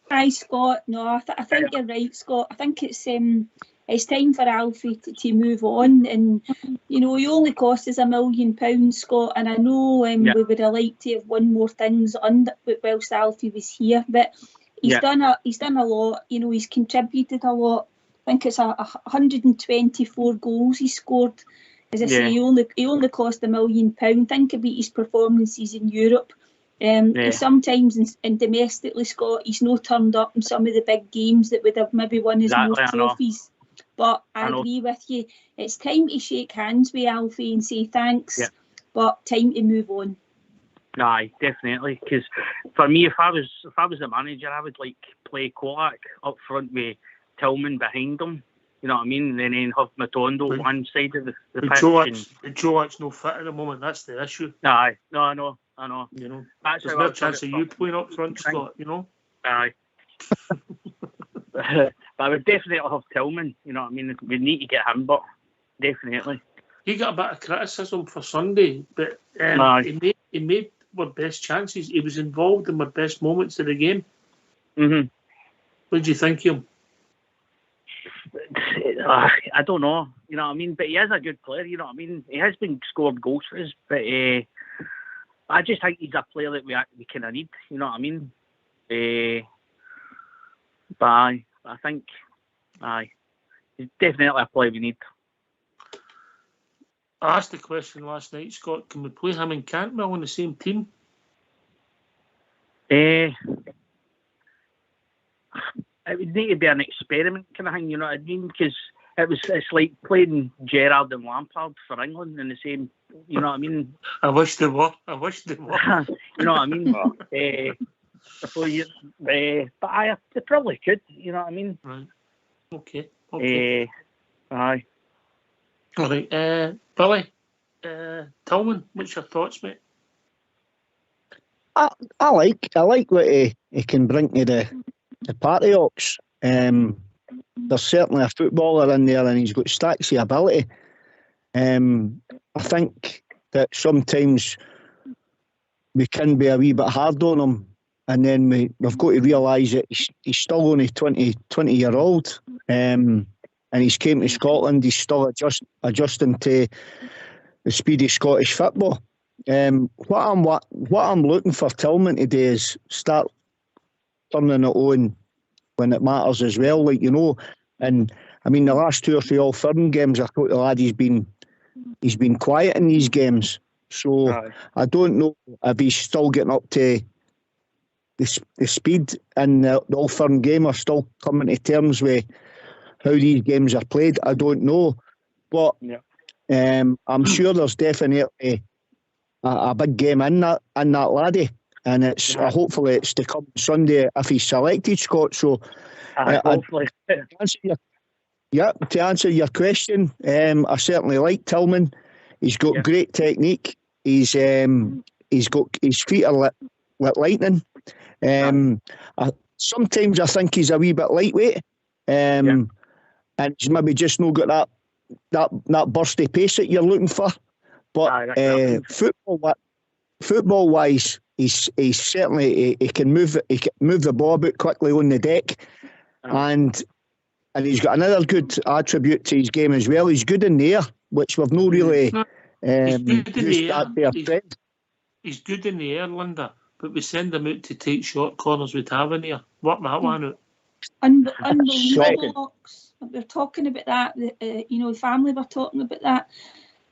Hi, Scott. No, I think you're right, Scott. I think it's time for Alfie to move on. And, you know, he only cost us £1 million, Scott. And I know we would have liked to have won more things whilst Alfie was here. But he's done a lot. You know, he's contributed a lot. I think it's 124 goals he scored. As I say, he only cost £1 million. Think about his performances in Europe. Sometimes in domestically, Scott, he's not turned up in some of the big games that would have maybe won us more trophies. But I agree with you. It's time to shake hands with Alfie and say thanks, but time to move on. Aye, definitely. Because for me, if I was the manager, I would play Kovac up front with Tillman behind him. You know what I mean? And then have Matondo one side of the pitch. Joac's no fit at the moment. That's the issue. Aye, no, I know. You know, that's there's no chance of you playing up front, Scott. You know. Aye. But I would definitely have Tillman. You know what I mean? We need to get him, but definitely. he got a bit of criticism for Sunday, but he made our best chances. He was involved in our best moments of the game. Mm-hmm. What do you think of him? I don't know, you know what I mean? But he is a good player, you know what I mean? He has been scored goals for us, but I just think he's a player that we kind of need, you know what I mean? But I think, he's definitely a player we need. I asked the question last night, Scott, can we play him and Cantwell on the same team? It would need to be an experiment kind of thing, you know what I mean? Because it's like playing Gerrard and Lampard for England in the same, you know what I mean? I wish they were. You know what I mean? But they probably could, you know what I mean? Right. Okay. Aye. All right. Billy, Tillman, what's your thoughts, mate? I like what he can bring to the party Ox. There's certainly a footballer in there and he's got stacks of ability. I think that sometimes we can be a wee bit hard on him, and then we've got to realise that he's still only 20-year-old, and he's came to Scotland. He's still adjusting to the speed of Scottish football. What I'm looking for Tillman today is start turning it on when it matters as well, like, you know. And I mean, the last 2 or 3 All Firm games, I thought the lad he's been quiet in these games. So I don't know if he's still getting up to the speed in the All Firm game, or still coming to terms with how these games are played. I don't know, but I'm sure there's definitely a big game in that laddie, and it's hopefully it's to come Sunday if he's selected, Scott. So hopefully. To answer your question, I certainly like Tillman. He's got great technique. He's got his feet are like lightning. Sometimes I think he's a wee bit lightweight, and he's maybe just not got that bursty pace that you're looking for. But football wise, he's certainly he can move the ball about quickly on the deck, and he's got another good attribute to his game as well. He's good in the air, which we've not really used that to our friend. He's good in the air, Linda, but we send him out to take short corners with Taven here. Work that one out. Unbelievable. We're talking about that. The family were talking about that.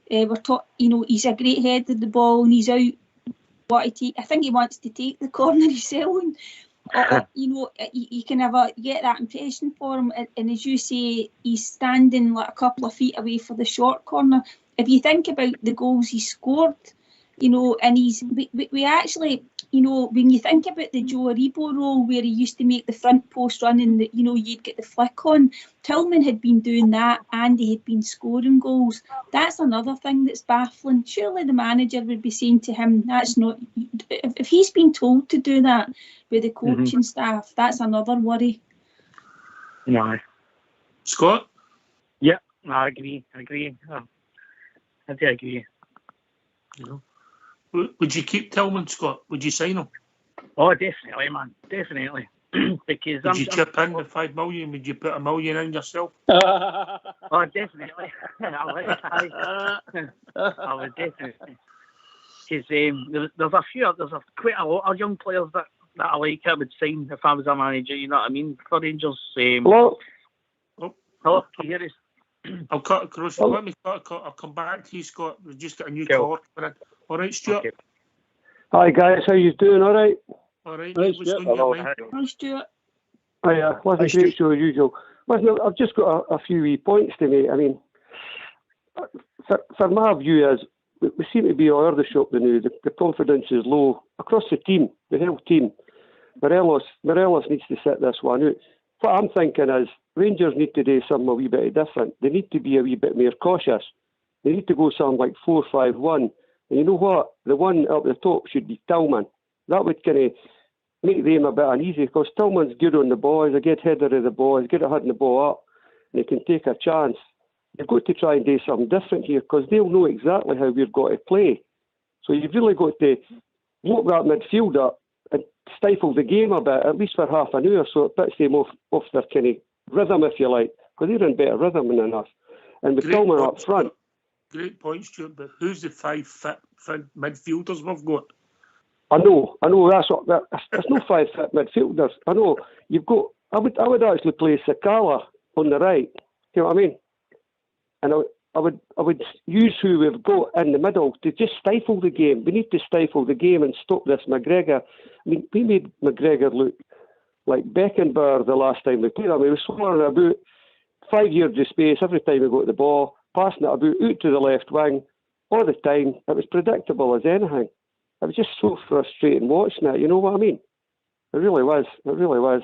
He's a great head of the ball, and he's out. I think he wants to take the corner himself. You can get that impression for him. And as you say, he's standing like a couple of feet away for the short corner. If you think about the goals he scored, and we actually, when you think about the Joe Aribo role where he used to make the front post run and you'd get the flick on, Tillman had been doing that and he had been scoring goals. That's another thing that's baffling. Surely the manager would be saying to him, that's not, if he's been told to do that with the coaching staff, that's another worry. No. Scott? Yeah, I agree. I do agree. Would you keep Tillman, Scott? Would you sign him? Oh, definitely, man. Definitely. Because would you chip in the 5 million? Would you put $1 million in yourself? Oh, definitely. I would definitely. Because there's quite a lot of young players that I like. I would sign if I was a manager. You know what I mean? For Rangers. Hello, can you hear us? I'll cut across. Let me cut. I'll come back to you, Scott. We've just got a new caller. All right, Stuart. Okay. Hi guys, how you doing? All right. All right. Hi, Stuart. Hi, Stuart. Hiya. Well, a great show as usual. Well, I've just got a few wee points to make. I mean, for my view is we seem to be all over the shop now. The confidence is low across the team, the whole team. Morelos needs to set this one out. What I'm thinking is Rangers need to do something a wee bit different. They need to be a wee bit more cautious. They need to go something like 4-5-1. And you know what? The one up the top should be Tillman. That would kind of make them a bit uneasy because Tillman's good on the ball. He's a good header of the ball. He's good at hitting the ball up. And he can take a chance. you've got to try and do something different here because they'll know exactly how we've got to play. So you've really got to lock that midfield up and stifle the game a bit, at least for half an hour, so it puts them off their kind of rhythm, if you like, because they're in better rhythm than us. And with Tillman up front. Great point, Stuart, but who's the 5 fit midfielders we've got? I know. There's no 5 fit midfielders. I know you've got. I would actually play Sakala on the right. You know what I mean? And I would use who we've got in the middle to just stifle the game. We need to stifle the game and stop this McGregor. I mean, we made McGregor look like Beckenbauer the last time we played him. He was scoring about 5 yards of space every time we got the ball, passing it about out to the left wing all the time. It was predictable as anything. It was just so frustrating watching it. You know what I mean? It really was. It really was.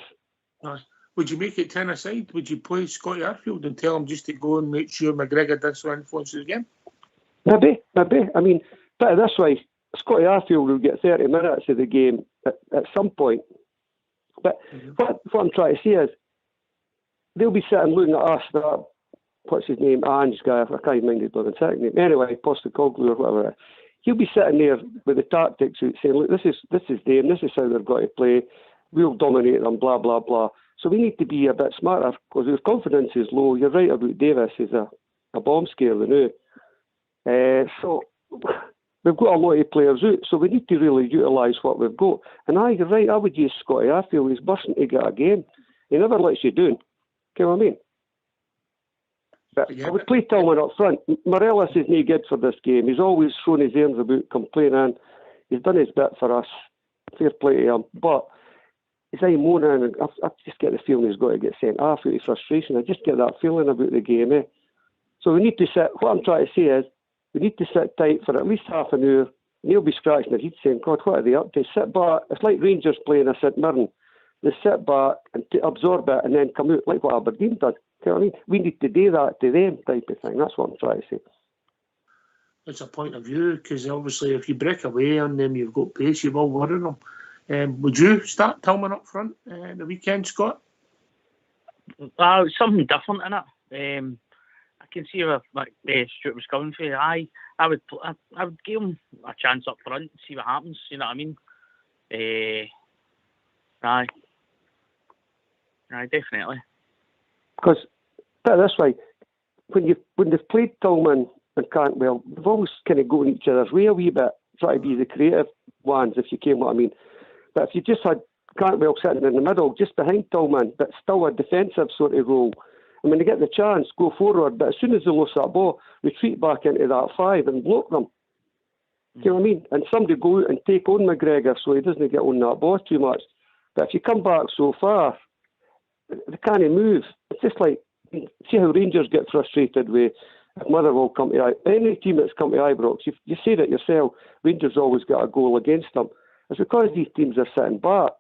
Would you make it 10 aside? Would you play Scotty Arfield and tell him just to go and make sure McGregor does so influence the game? Maybe. I mean, put it this way, Scotty Arfield will get 30 minutes of the game at some point. But what I'm trying to say is, they'll be sitting looking at us, what's his name, Ange guy, I can't mind his bloody second name. Anyway, Postecoglou or whatever it is. He'll be sitting there with the tactics saying, look, this is them, this is how they're going to play, we'll dominate them, blah, blah, blah. So we need to be a bit smarter because if confidence is low, you're right about Davis, he's a bomb scare, you know. So we've got a lot of players out, so we need to really utilise what we've got. And you're right, I would use Scotty Arfield, he's bursting to get a game. He never lets you down. You know what I mean? But I would play Tillman up front. Morelos is no good for this game. He's always thrown his arms about complaining. He's done his bit for us. Fair play to him. But he's moaning, and I just get the feeling he's got to get sent off out of frustration. I just get that feeling about the game. So we need to sit. What I'm trying to say is, we need to sit tight for at least half an hour. And he'll be scratching his head saying, God, what are they up to? Sit back. It's like Rangers playing a St Mirren. They sit back and absorb it and then come out like what Aberdeen did. You know what I mean? We need to do that to them type of thing. That's what I'm trying to say. It's a point of view, because obviously if you break away on them, you've got pace, you will worry them. Would you start Tillman up front the weekend, Scott? Something different in it. I can see where Stuart was coming from. I would give him a chance up front and see what happens. You know what I mean? Aye, definitely. Because put it this way, when they've played Tillman and Cantwell, they've always kind of gone each other's way a wee bit, try to be the creative ones, if you came what I mean. But if you just had Cantwell sitting in the middle, just behind Tillman, but still a defensive sort of role, and when they get the chance, go forward, but as soon as they lose that ball, retreat back into that 5 and block them. You know what I mean? And somebody go out and take on McGregor so he doesn't get on that ball too much. But if you come back so far, they can't move. It's just like, see how Rangers get frustrated with if Motherwell come to any team that's come to Ibrox. You said it yourself, Rangers always got a goal against them. It's because these teams are sitting back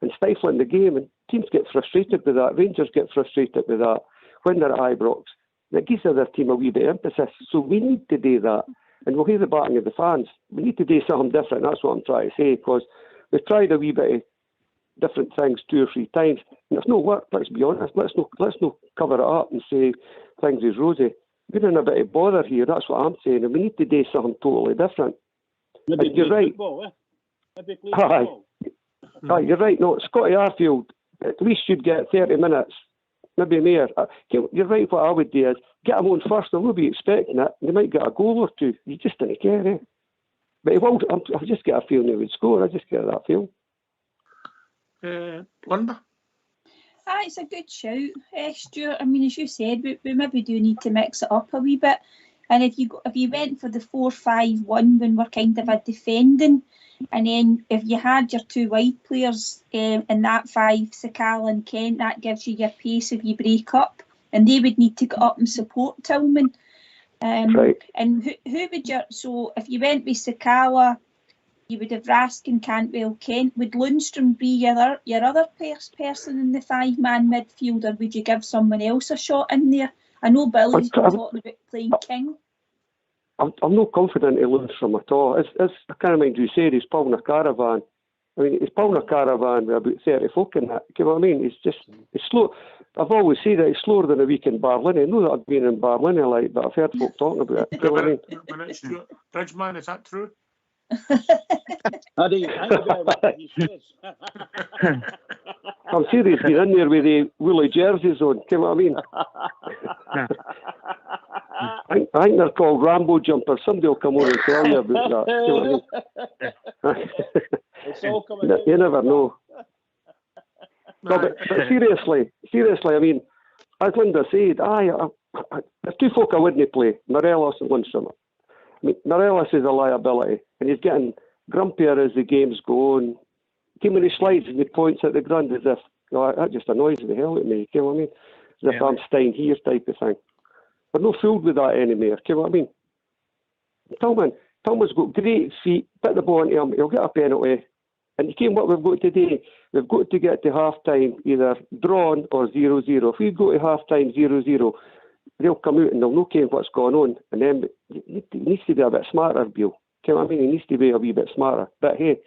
and stifling the game, and teams get frustrated with that. Rangers get frustrated with that when they're at Ibrox. It gives the other team a wee bit of emphasis. So we need to do that, and we'll hear the backing of the fans. We need to do something different. That's what I'm trying to say, because we've tried a wee bit of different things 2 or 3 times, and it's no work. Let's be honest. Let's not cover it up and say things is rosy. We're in a bit of bother here. That's what I'm saying, and we need to do something totally different. Maybe you're right. Football, Maybe play football. You're right. No, Scotty Arfield at least should get 30 minutes, maybe more. You're right. What I would do is get him on first. They'll be expecting it. They might get a goal or 2. You just didn't care, But he will. I just get a feeling he would score. I just get that feeling. Linda? It's a good shout, Stuart. I mean, as you said, we maybe do need to mix it up a wee bit. And if you went for the 4-5-1 when we're kind of a defending, and then if you had your 2 wide players in that 5, Sakala and Kent, that gives you your pace if you break up, and they would need to get up and support Tillman. Right. And who would you? So if you went with Sakala, you would have Raskin, Cantwell, Kent. Would Lundstrom be your other person in the 5-man midfield, or would you give someone else a shot in there? I know Billy's been talking about playing King. I'm not confident in Lundstrom at all. I can't mind who said he's pulling a caravan. I mean, he's pulling a caravan with about 30 folk in that. You know what I mean? He's slow. I've always said that it's slower than a week in Barlinnie. I know that I've been in Barlinnie, like, but I've heard folk talking about it. You know what I mean? Bridgeman, is that true? How do you think about what he says? I'm sure he's been in there with the woolly jerseys on. You know what I mean? I think they're called Rambo jumpers. Somebody will come on and tell you about that. You know what I mean? It's all coming out. You never know. No, but seriously, I mean, as Linda said, there's two folk I wouldn't play, Morelos and Lundstrom. I mean, Morelos is a liability, and he's getting grumpier as the games go on. When he slides and he points at the ground as if, that just annoys the hell out of me, you know what I mean? As if I'm staying here type of thing. We're not fooled with that anymore, you know what I mean? Tillman's got great feet, put the ball into him, he'll get a penalty. And you came what we've got today, we've got to get to half-time either drawn or 0-0. If we go to half-time 0-0, they'll come out and they'll know what's going on. And then he needs to be a bit smarter, Bill. You know what I mean? He needs to be a wee bit smarter. But hey,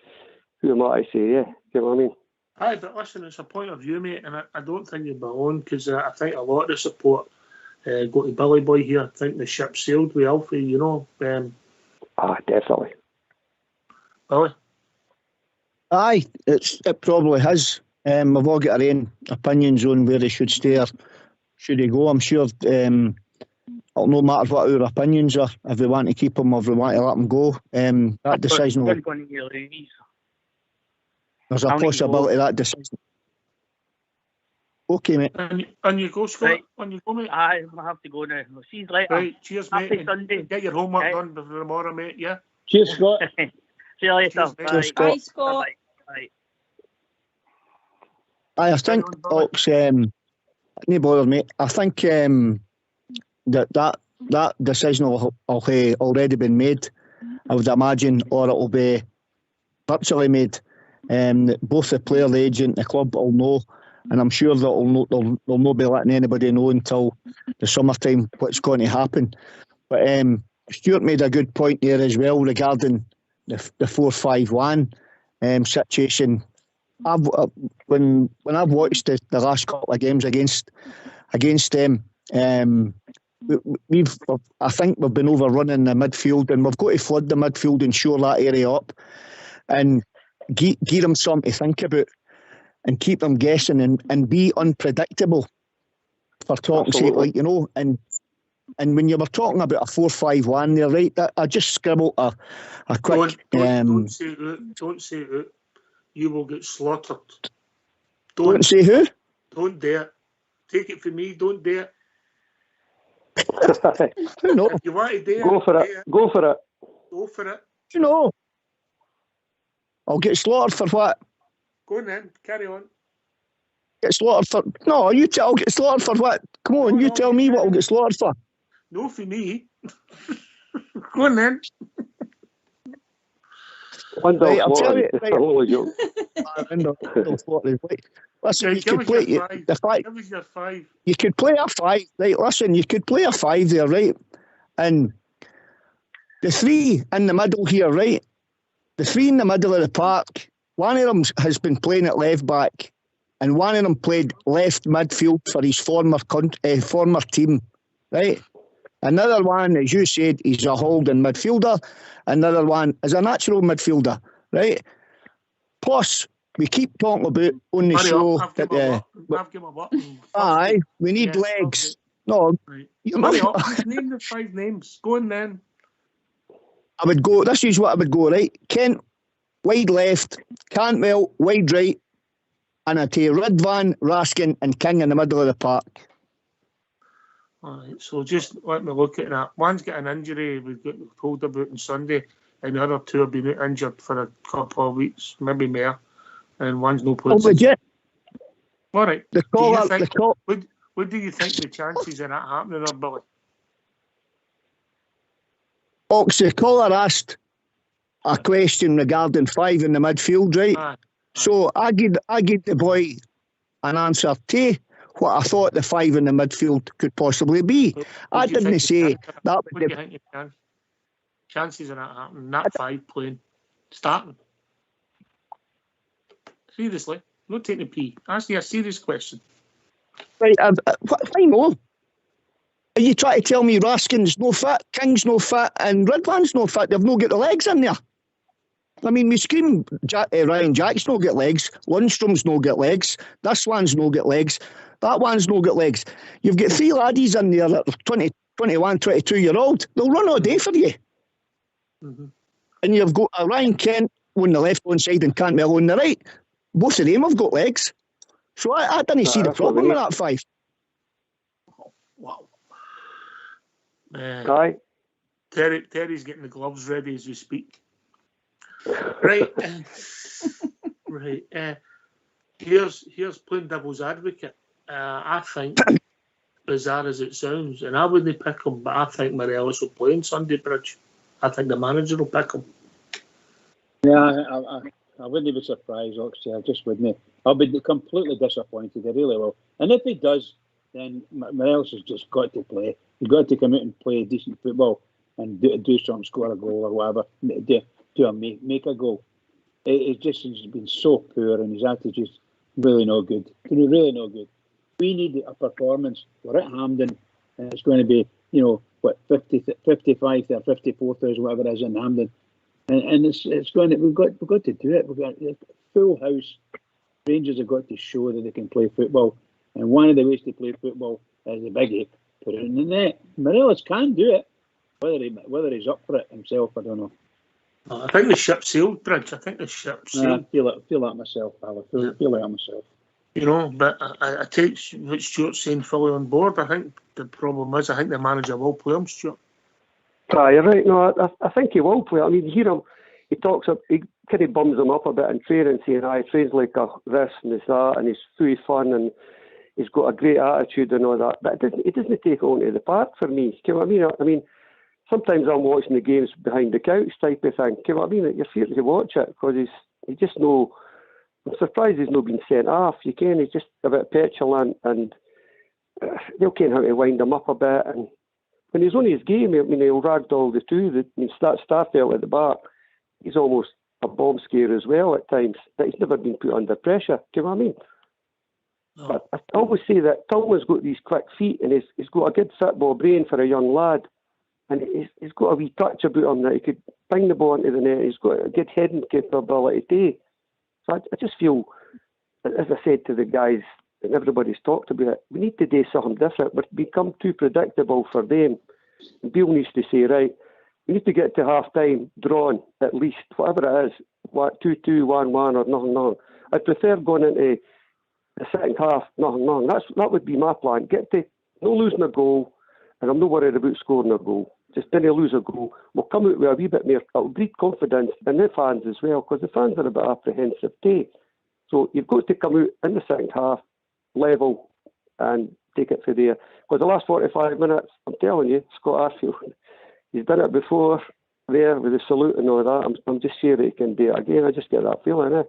who am I to say, yeah? You know what I mean? Aye, but listen, it's a point of view, mate, and I don't think you're alone, because I think a lot of the support go to Billy Boy here. I think the ship sailed with Alfie, you know. Definitely. Billy? Aye, it probably has. We've all got our own opinions on where he should stay or should he go. I'm sure it'll no matter what our opinions are, if we want to keep him or if we want to let him go. That decision will... There's a possibility that decision... Okay, mate. On you go, Scott. Right. On you go, mate. I have to go now. See you later. Right, cheers, mate. Happy Sunday. Get your homework done before tomorrow, mate, yeah? Cheers, Scott. See you later. Cheers, Scott. Bye, Scott. Bye. I think, Ox, no bother, mate. I think that decision will already been made, I would imagine, or it will be virtually made. Both the player, the agent, the club will know, and I'm sure they'll not be letting anybody know until the summertime what's going to happen. But Stuart made a good point there as well regarding the 4-5-1 situation. When I've watched the last couple of games against them, I think we've been overrunning the midfield, and we've got to flood the midfield and shore that area up, and give them something to think about, and keep them guessing, and be unpredictable. For talking sake, like, you know, and when you were talking about a 4-5-1 there, right? I just scribbled a quick. Don't say it. Don't say it. You will get slaughtered. Don't say who? Don't dare. Take it from me. Don't dare. No. If you want to dare, go for it. Go for it. Go for it. You know, I'll get slaughtered for what? Go on then. Carry on. Get slaughtered for... No, I'll get slaughtered for what? Come on, you tell me what I'll get slaughtered for. No, for me. Go on then. Right, I'll tell you. Right. Listen, you could play the 5. Give us your 5. You could play a 5. Right, listen, you could play a 5 there, right? And the 3 in the middle here, right? The 3 in the middle of the park, one of them has been playing at left back, and one of them played left midfield for his former team, right? Another one, as you said, he's a holding midfielder. Another one is a natural midfielder, right? Plus, we keep talking about on the show that we need legs. No, right. Name the 5 names. Go on then. I would go. This is what I would go. Right, Kent wide left, Cantwell wide right, and I'd take Ridvan, Raskin, and King in the middle of the park. All right, so just let me look at that. One's got an injury we've got told about on Sunday, and the other 2 have been injured for a couple of weeks, maybe more, and one's no playing. Oh, legit. All right. What do you think the chances of that happening are, Billy? Oxy, caller asked a question regarding 5 in the midfield, right? So I give the boy an answer to what I thought the 5 in the midfield could possibly be. I didn't say that would... What do you think the chances of that happening? That 5 playing, starting? Seriously, not taking a pee. Ask you a serious question. Right, why no? Are you trying to tell me Raskin's no fit, King's no fit, and Ridvan's no fit? They've no got the legs in there. I mean, we scream Ryan Jack's no get legs, Lundstrom's no get legs, this one's no get legs, that one's no get legs. You've got 3 laddies in there that are 20, 21, 22-year-old. They'll run all day for you. Mm-hmm. And you've got a Ryan Kent on the left-hand side and Cantwell on the right. Both of them have got legs. So I didn't see the problem with that 5. Wow. Aye. Terry's getting the gloves ready as we speak. Right. Right. Here's playing devil's advocate. I think, bizarre as it sounds, and I wouldn't pick him, but I think Morelos will play in Sunday Bridge. I think the manager will pick him. Yeah, I wouldn't be surprised, Oxley. I just wouldn't. I'll be completely disappointed. I really will. And if he does, then Morelos has just got to play. He's got to come out and play decent football and do something, score a goal or whatever. Make a goal. It just has been so poor, and his attitude's really no good. Really no good. We need a performance. We're at Hampden, and it's going to be, 55,000 or 54,000, whatever it is in Hampden, and it's going to. We've got to do it. We've got a full house. Rangers have got to show that they can play football, and one of the ways to play football is the biggie. Put it in the net. Morelos can do it. Whether he's up for it himself, I don't know. I think the ship sailed, Bridge. I think the ship sailed. I feel like myself, pal. I feel like myself. But I take what Stuart's saying fully on board. I think the problem is, I think the manager will play him, Stuart. You're right. No, I think he will play. I mean, you hear him. He talks up. He kind of bums him up a bit in training, saying, "He trains like this and this that, and he's fully fun and he's got a great attitude and all that." But it doesn't take it onto the park for me. You know what I mean? I mean, sometimes I'm watching the games behind the couch type of thing. You know what I mean? You're fearing to watch it because he just no. I'm surprised he's not been sent off. You can. He's just a bit petulant, and they'll ken how to wind him up a bit. And when he's on his game, I mean, he'll ragdoll the two. Starfelt at the back, he's almost a bomb scare as well at times. But he's never been put under pressure. Do you know what I mean? No. But I always say that Tillman's got these quick feet, and he's got a good football brain for a young lad. And he's got a wee touch about him that he could bring the ball into the net. He's got a good heading capability too. So I just feel, as I said to the guys, and everybody's talked about it, we need to do something different. We've become too predictable for them. And Beale needs to say, right, we need to get to half-time drawn, at least, whatever it is, 2-2, 1-1 or nothing. I'd prefer going into the second half, nothing. That would be my plan. Get to no losing a goal, and I'm not worried about scoring a goal. Just didn't lose a goal. We'll come out with a wee bit more. It'll breed confidence in the fans as well, because the fans are a bit apprehensive too. So you've got to come out in the second half, level, and take it from there. Because the last 45 minutes, I'm telling you, Scott Arfield, he's done it before there with the salute and all that. I'm just sure he can do it again. I just get that feeling,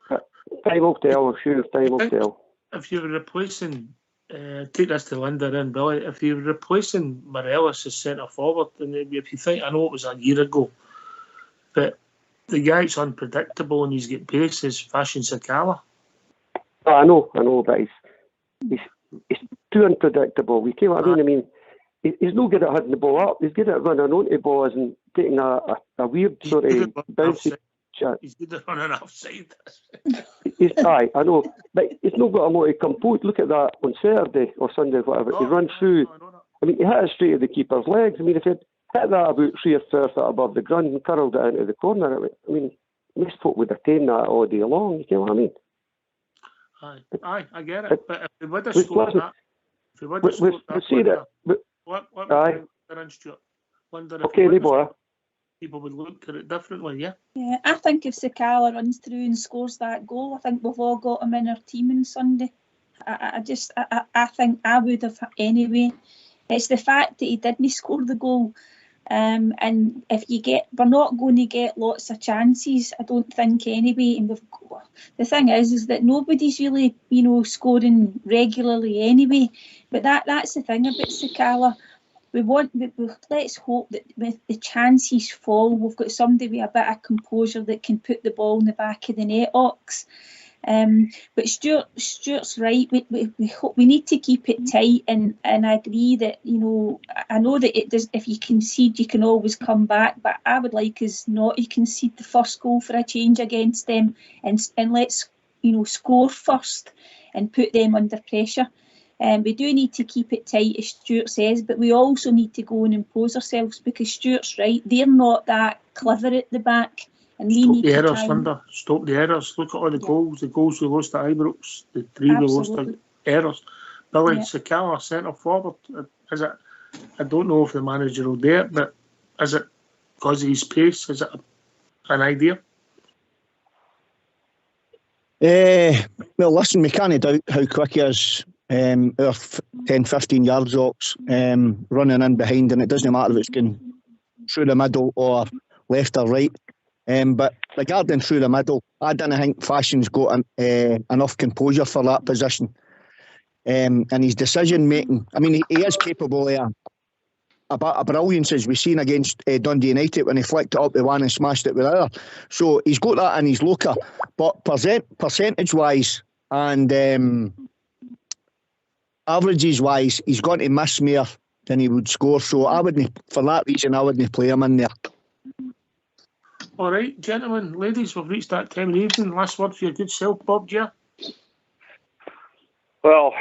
But time will tell, I'm sure time will tell. If you were replacing... take this to Linda and Billy. If you're replacing Morelos as centre forward, and if you think, I know it was a year ago, but the guy's unpredictable and he's got pace as Fashion Sakala. I know, but he's too unpredictable. We came. I mean, he's no good at hitting the ball up. He's good at running onto balls and taking a weird sort of bouncy. He's good at running offside. I know, but he's not got a lot of composure. Look at that on Saturday or Sunday, whatever. He runs through. I mean, he hit it straight at the keeper's legs. I mean, if he'd hit that about 3 or 4 foot above the ground and curled it into the corner, I mean, most folk would attain that all day long. You know what I mean? Aye, I get it. But if we would have scored that, people would look at it differently, yeah? Yeah, I think if Sakala runs through and scores that goal, I think we've all got him in our team on Sunday. I think I would have anyway. It's the fact that he didn't score the goal. And if we're not going to get lots of chances, I don't think anyway. And the thing is that nobody's really, scoring regularly anyway. But that's the thing about Sakala. Let's hope that with the chances fall, we've got somebody with a bit of composure that can put the ball in the back of the net, Ox. But Stuart's right. We need to keep it tight, and I agree that, you know, I know that it does. If you concede, you can always come back. But I would like us not to concede the first goal for a change against them, and let's, you know, score first and put them under pressure. We do need to keep it tight, as Stuart says, but we also need to go and impose ourselves, because Stuart's right. They're not that clever at the back. And we need the to errors, Linda. Stop the errors. Look at all the goals. The goals we lost at Ibrox. The 3 we lost to errors. Billy Sakala, centre forward. Is it? I don't know if the manager will do it, but is it because of his pace? Is it an idea? Well, listen, we can't doubt how quick he is. Our 10-15 yards ox running in behind, and it doesn't matter if it's going through the middle or left or right. But regarding through the middle, I don't think Fashion's got enough composure for that position. And his decision making, I mean, he is capable of a brilliance, as we've seen against Dundee United when he flicked it up the one and smashed it with the other. So he's got that in his locker. But percentage wise and averages wise, he's going to miss more than he would score. So for that reason, I wouldn't play him in there. All right, gentlemen, ladies, we've reached that time of the evening. Last word for your good self, Bob, Ger. Well,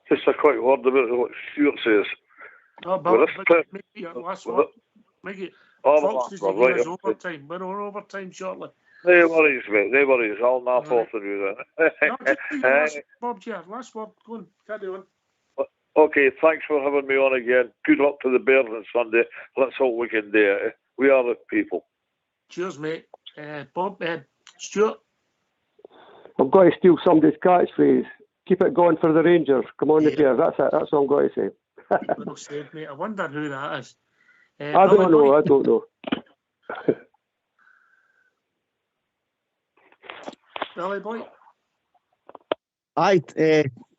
just a quick word about what Stuart says. Oh, Bob, make it your last word. Make it. Fox is to give us overtime. We're on overtime shortly. No worries, mate. No worries. I'll not off to do that. No, just Bob, Ger, last word. Go on, carry on. Okay, thanks for having me on again. Good luck to the Bears on Sunday. Let's hope we can do it. We are the people. Cheers, mate. Bob, Stuart. I've got to steal somebody's catchphrase. Keep it going for the Rangers. Come on, the Bears. That's it. That's all I'm going to say. Well said, mate. I wonder who that is. I don't know. Billy boy. Aye,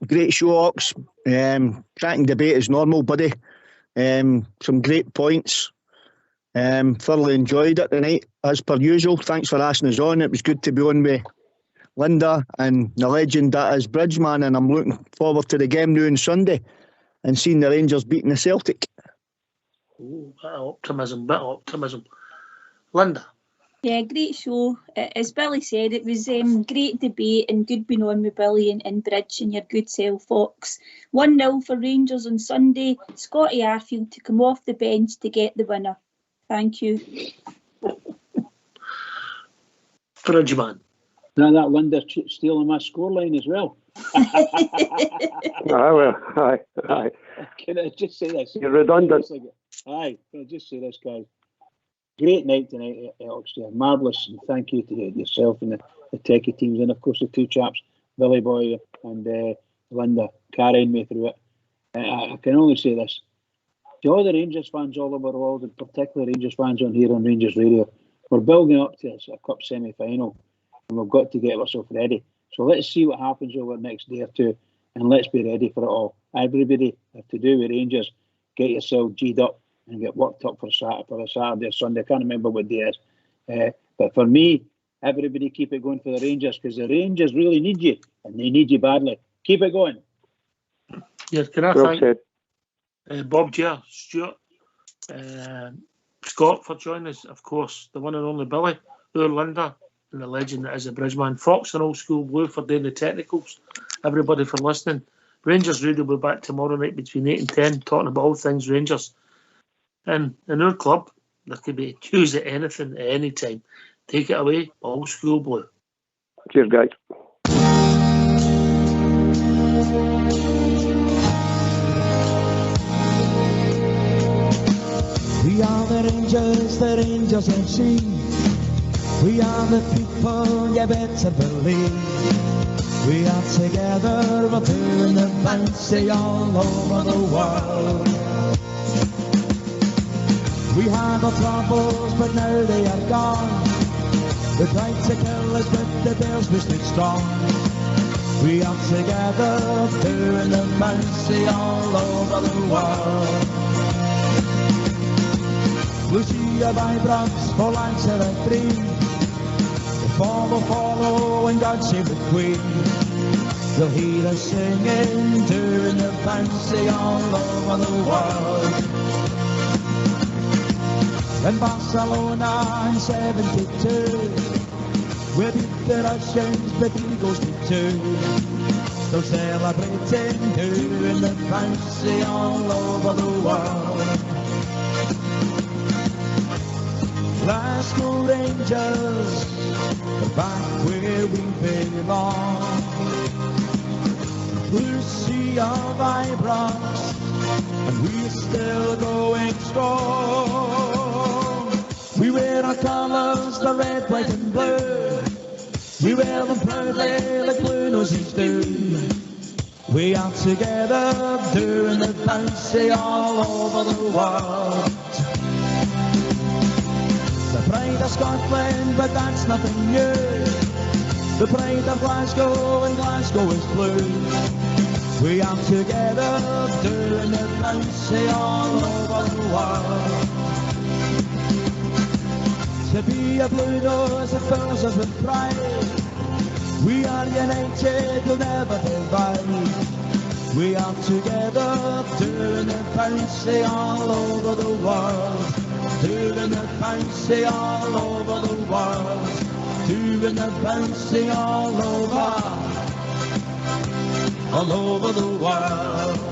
great show, Ox. Cracking debate as normal, buddy. Some great points. Thoroughly enjoyed it tonight, as per usual. Thanks for asking us on. It was good to be on with Linda and the legend that is Bridgeman, and I'm looking forward to the game now on Sunday and seeing the Rangers beating the Celtic. Oh, bit of optimism. Linda. Yeah, great show. As Billy said, it was great debate and good being on with Billy and Bridge and your good self, Fox. 1-0 for Rangers on Sunday. Scotty Arfield to come off the bench to get the winner. Thank you. Bridgeman. Now that Linda stealing my scoreline as well. Aye. Can I just say this? You're redundant. Aye, can I just say this, guys? Great night tonight at Oxford. Marvellous, and thank you to yourself and the techie teams, and of course the two chaps, Billy Boy and Linda, carrying me through it. I can only say this. To all the Rangers fans all over the world, and particularly Rangers fans on here on Rangers Radio, we're building up to a cup semi-final, and we've got to get ourselves ready. So let's see what happens over the next day or two, and let's be ready for it all. Everybody have to do with Rangers, get yourself G'd up and get worked up for a Saturday or Sunday. I can't remember what day it is. But for me, everybody keep it going for the Rangers, because the Rangers really need you, and they need you badly. Keep it going. Yes, can I thank Bob, Ger, Stuart, Scott for joining us, of course, the one and only Billy, Linda, and the legend that is a Bridgeman, Fox and Old School Blue for doing the technicals, everybody for listening. Rangers Radio will be back tomorrow night between 8 and 10, talking about all things Rangers. And in our club, there could be news at anything at any time. Take it away, Old School Blue. Cheers, guys. We are the Rangers FC. We are the people, you better believe. We are together, we're doing the fancy all over the world. We had our troubles, but now they are gone. They tried to kill us, but the Bears we stood strong. We are together, doing the fancy all over the world. Lucia by Brooks for Lancer and Breen. Football will follow and God save the Queen. You'll hear us singing, doing the fancy all over the world. In Barcelona in 72, we beat the Russians, but Eagles did too. Still celebrating, doing the fancy all over the world. Glasgow Rangers, are back where we belong. Blue sea of vibrance, and we're still going strong. We wear our colours, the red, white and blue. We wear them proudly like blue noses do. We are together doing the fancy all over the world. The pride of Scotland, but that's nothing new. The pride of Glasgow, and Glasgow is blue. We are together doing the fancy all over the world. To be a blue nose that fills us with pride. We are united, we'll never divide. We are together doing the fancy all over the world. Doing the fancy all over the world. Doing the fancy all over the world.